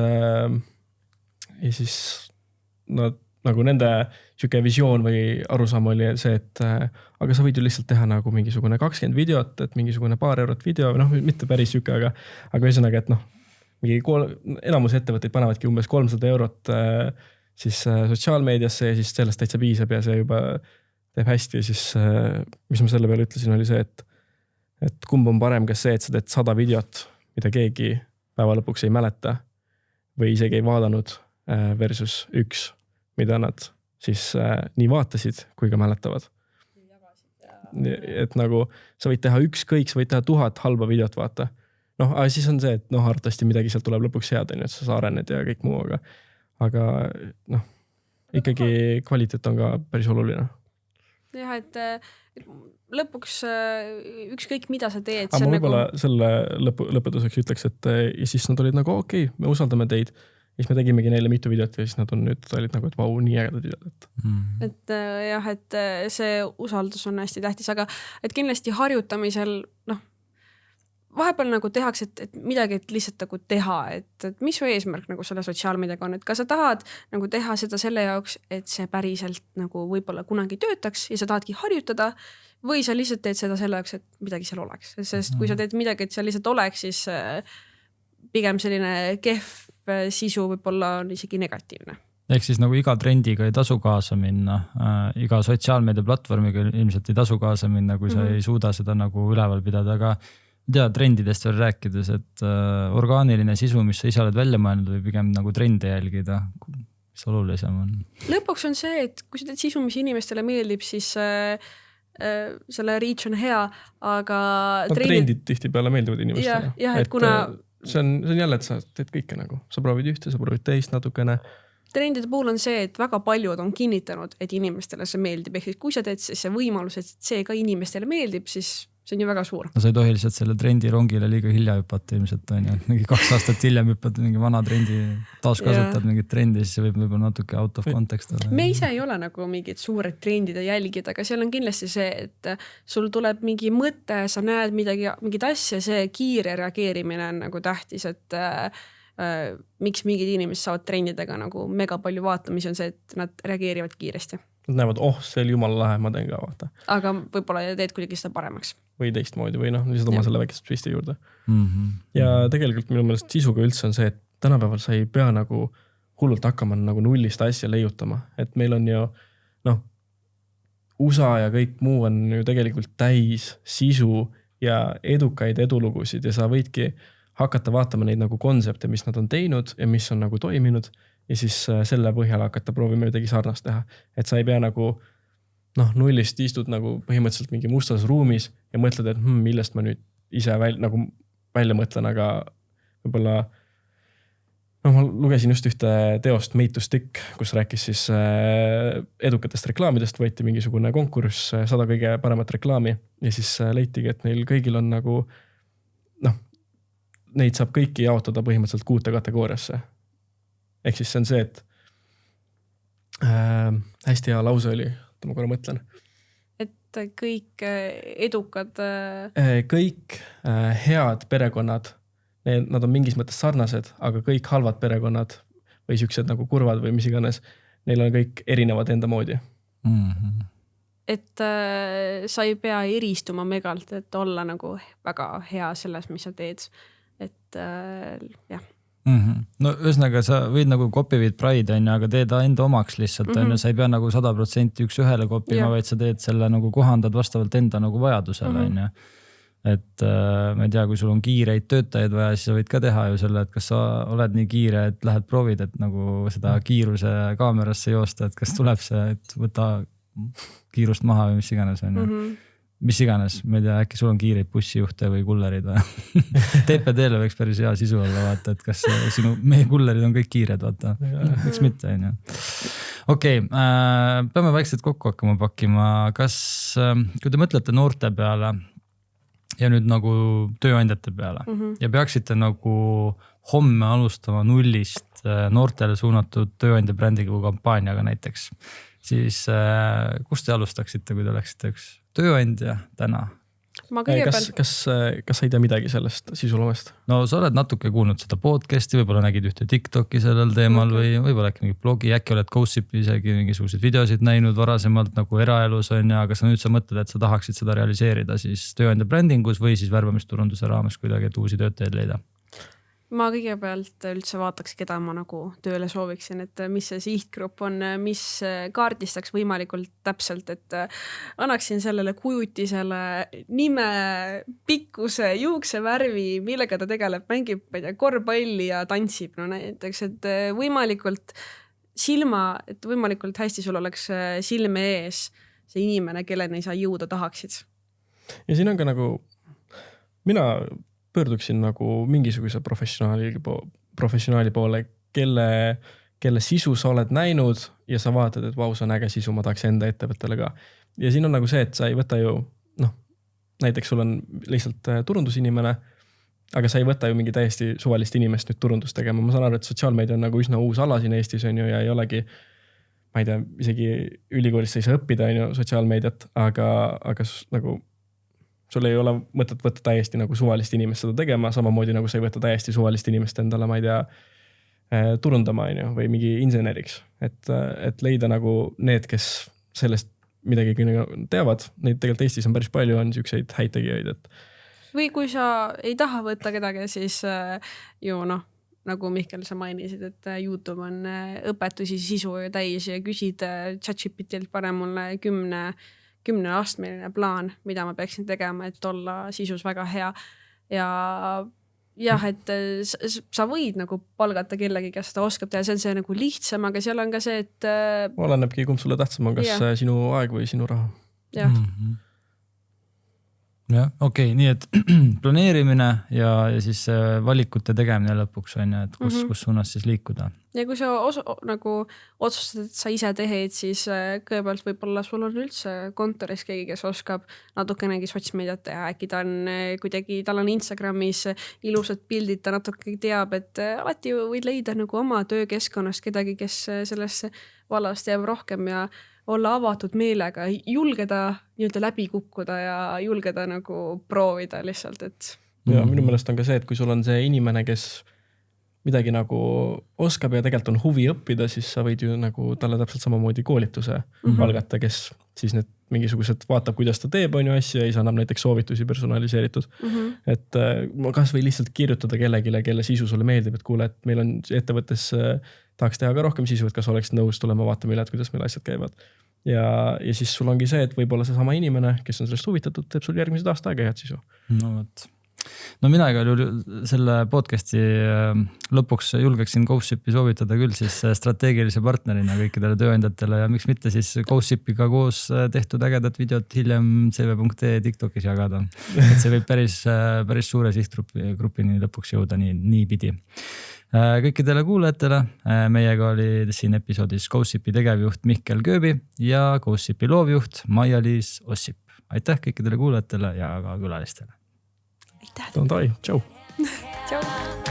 nad nagu nende siuke visioon või arusaam oli see, et aga sa võid ju lihtsalt teha nagu mingisugune 20 videot, et mingisugune paar eurot video, mitte päris siuke, aga ühesõnaga, et enamus ettevõtteid panevadki umbes 300 eurot siis sotsiaalmeediasse ja siis sellest täitsa piisab ja see juba teeb hästi ja siis mis ma selle peale ütlesin oli see, et kumb on parem, kas see, et sa teed 100 videot, mida keegi päeva lõpuks ei mäleta või isegi ei vaadanud versus üks, mida nad siis nii vaatasid kui ka mäletavad. Et nagu sa võid teha ükskõik, sa võid teha 1000 halba videot, vaata. Aga siis on see, et arvatavasti midagi sealt tuleb lõpuks head, et sa arened ja kõik muu, aga ikkagi kvaliteet on ka päris oluline. Jah, et lõpuks ükskõik mida sa teed. Aga ma võib-olla selle lõpetuseks ütleks, et ja siis nad olid nagu okei, me usaldame teid. Ja siis me tegimegi neile mitu videot ja siis nad olid nagu, et vau, nii ägedad videot. Et jah, et see usaldus on hästi tähtis, aga et kindlasti harjutamisel, vahepeal nagu tehakse, et midagi et lihtsalt nagu teha, et mis su eesmärk nagu selle sotsiaalmeediaga on, et kas sa tahad nagu teha seda selle jaoks, et see päriselt nagu võib-olla kunagi töötaks ja sa tahadki harjutada või sa lihtsalt teed seda selle jaoks, et midagi seal oleks. Sest kui sa teed midagi, et seal lihtsalt oleks, siis pigem selline kehv sisu võib-olla on isegi negatiivne. Ehk siis nagu iga trendiga ei tasu kaasa minna, iga sotsiaalmeedia platvormiga ilmselt ei tasu kaasa minna, kui sa ei suuda seda nagu üleval pidada, aga trendidest veel rääkides, et orgaaniline sisu, mis sa ise oled välja mõelnud või pigem nagu trende jälgida, mis olulisem on? Lõpuks on see, et kui sa teed sisu, mis inimestele meeldib, siis selle reach on hea, aga trendid tihti peale meeldivad inimestele. Jah, et kuna see on jälle, et sa teed kõike nagu. Sa proovid ühte, sa proovid teist natukene. Trendide puhul on see, et väga paljud on kinnitanud, et inimestele see meeldib. Ehk kui sa teed see võimalus, et see ka inimestele meeldib, siis see on ju väga suur. No sa ei tohi lihtsalt selle trendi rongile liiga hilja hüpata ilmselt on ju. Mingi 2 aastat hiljem hüppad mingi vana trendi, taas kasutad mingit trendi, siis see võib võib-olla natuke out of context olla. Me ise ei ole nagu mingid suured trendide jälgida, aga seal on kindlasti see, et sul tuleb mingi mõte, sa näed mingit asja, see kiire reageerimine on nagu tähtis, et miks mingid inimesed saavad trendidega nagu mega palju vaatamisi on see, et nad reageerivad kiiresti. Nad näevad, see oli jumala lahe, ma teen ka vaata. Aga võib-olla teed kuidagi seda paremaks. Või teistmoodi või lihtsalt oma selle väikest twisti juurde. Ja tegelikult minu meelest sisuga üldse on see, et tänapäeval sa ei pea nagu hullult hakkama nagu nullist asja leiutama. Et meil on ju USA ja kõik muu on ju tegelikult täis sisu ja edukaid edulugusid ja sa võidki hakata vaatama neid nagu kontsepte, mis nad on teinud ja mis on nagu toiminud ja siis selle põhjal hakata proovima midagi sarnast teha. Et sa ei pea nagu nullist istud nagu põhimõtteliselt mingi mustas ruumis ja mõtled, et millest ma nüüd ise välja mõtlen, aga võib-olla ma lugesin just ühte teost Made to Stick, kus rääkis siis edukatest reklaamidest, võeti mingisugune konkurss 100 kõige paremat reklaami ja siis leitigi, et neil kõigil on nagu neid saab kõiki jaotada põhimõtteliselt 6 kategooriasse. Ehk siis see on see, et hästi hea lause oli, ma korra mõtlen. Et kõik edukad... Kõik head perekonnad, nad on mingis mõttes sarnased, aga kõik halvad perekonnad või siuksed nagu kurvad või mis iganes, neil on kõik erinevad enda moodi. Et sa ei pea eristuma megalt, et olla nagu väga hea selles, mis sa teed. Et jah. No ühesõnaga sa võid nagu copy with pride on, aga teed enda omaks lihtsalt on, sa ei pea nagu 100% üks ühele kopima, vaid sa teed selle nagu kohandad vastavalt enda nagu vajadusele on. Et ma ei tea, kui sul on kiireid töötajaid vaja, siis sa võid ka teha ju selle, et kas sa oled nii kiire, et lähed proovid, et nagu seda kiiruse kaamerasse joosta, et kas tuleb see, et võta kiirust maha või mis iganes on. Mis iganes, ma ei tea, äkki sul on kiireid bussijuhte või kullerid või? TPD-le võiks päris hea sisu olla, vaata, et kas meie kullerid on kõik kiired, vaata. Miks mitte, on ju. Okei, peame vaikselt kokku hakkama pakkima. Kas, kui te mõtlete noorte peale ja nüüd nagu tööandjate peale ja peaksite nagu homme alustama nullist noortele suunatud tööandja brändiga kampaaniaga näiteks, siis kust te alustaksite, kui te oleksite üks tööandja täna? Kas sa ei tea midagi sellest sisulomest? No sa oled natuke kuulnud seda podcasti, võib-olla nägid ühte TikToki sellel teemal või võib-olla äkki mingi blogi, äkki oled Gossipi isegi mingisuguseid videosid näinud varasemalt nagu eraelus on ja kas sa nüüd sa mõtled, et sa tahaksid seda realiseerida siis tööandja brändingus või siis värbamisturunduse raames kuidagi, et uusi töötajaid leida? ma kõigepealt üldse vaataks, keda ma nagu tööle sooviksin, et mis see sihtgrupp on, mis kaardistaks võimalikult täpselt, et annaksin sellele kujutisele nime, pikkuse, juuksevärvi, millega ta tegeleb, mängib korvpalli ja tantsib. No näiteks, et võimalikult et võimalikult hästi sul oleks silme ees see inimene, kelleni sa jõuda tahaksid. Ja siin on ka nagu, mina pöörduksin nagu mingisuguse professionaali poole, kelle sisu sa oled näinud ja sa vaatad, et vau, see on äge sisu, ma tahaks enda ettevõttele ka. Ja siin on nagu see, et sa ei võta ju, näiteks sul on lihtsalt turundusinimene, aga sa ei võta ju mingi täiesti suvalist inimest nüüd turundust tegema. Ma saan aru, et sotsiaalmeedia on nagu üsna uus ala siin Eestis on ju ja ei olegi, ma ei tea, isegi ülikoolist ei saa õppida on ju sotsiaalmeediat, aga nagu sul ei ole mõtet võtta täiesti nagu suvalist inimest seda tegema, samamoodi nagu sa ei võta täiesti suvalist inimest endale, ma ei tea, turundama on ju, või mingi inseneriks. Et leida nagu need, kes sellest midagi teavad, neid tegelikult Eestis on päris palju, on siukseid häid tegijaid. Või kui sa ei taha võtta kedagi, siis ju nagu Mihkel sa mainisid, et YouTube on õpetusi sisu täis ja küsid ChatGPTilt pane mulle 10 astmeline plaan, mida ma peaksin tegema, et olla sisus väga hea. Ja jah, et sa võid nagu palgata kellegi, kes seda oskab teha, see on see nagu lihtsam, aga seal on ka see, et olenebki, kumb sulle tähtsam on, kas sinu aeg või sinu raha. Jah. Jah, okei, nii et planeerimine ja siis valikute tegemine lõpuks on ju, et kus suunas siis liikuda. Ja kui sa nagu otsustad, et sa ise tehed, siis kõigepealt võib-olla sul on üldse kontoris keegi, kes oskab natukenegi sotsmeediat teha, äkki ta on kuidagi, tal on Instagramis ilusad pildid, ta natuke teab, et alati võid leida nagu oma töökeskkonnast kedagi, kes sellesse vallast teab rohkem ja olla avatud meelega, julgeda nii-öelda läbi kukkuda ja julgeda nagu proovida lihtsalt, et. Ja minu meelest on ka see, et kui sul on see inimene, kes midagi nagu oskab ja tegelikult on huvi õppida, siis sa võid ju nagu talle täpselt samamoodi koolituse palgata, kes siis need mingisugused vaatab, kuidas ta teeb on ju asju ja siis annab näiteks soovitusi personaliseeritud. Et ma kas või lihtsalt kirjutada kellegile, kelle sisu sulle meeldib, et kuule, et meil on ettevõttes tahaks teha ka rohkem sisu, et kas oleks nõus tulema vaatama üle, et kuidas meil asjad käivad. Ja siis sul ongi see, et võib-olla see sama inimene, kes on sellest huvitatud, teeb sul järgmised aasta aega head sisu. No võt. No mina igal juhul selle podcasti lõpuks julgeksin GoShipi soovitada küll siis strateegilise partnerina kõikidele tööandjatele ja miks mitte siis GoShipiga koos tehtud ägedat videot hiljem cv.ee TikTokis jagada. Et see võib päris suure sihtgrupini lõpuks jõuda nii pidi. Kõikidele kuulajatele meiega oli siin episoodis GoShipi tegevjuht Mihkel Kööbi ja GoShipi loovjuht Maia-Liis Ossip. Aitäh kõikidele kuulajatele ja ka külalistele. Aitäh. Tšau. Tšau.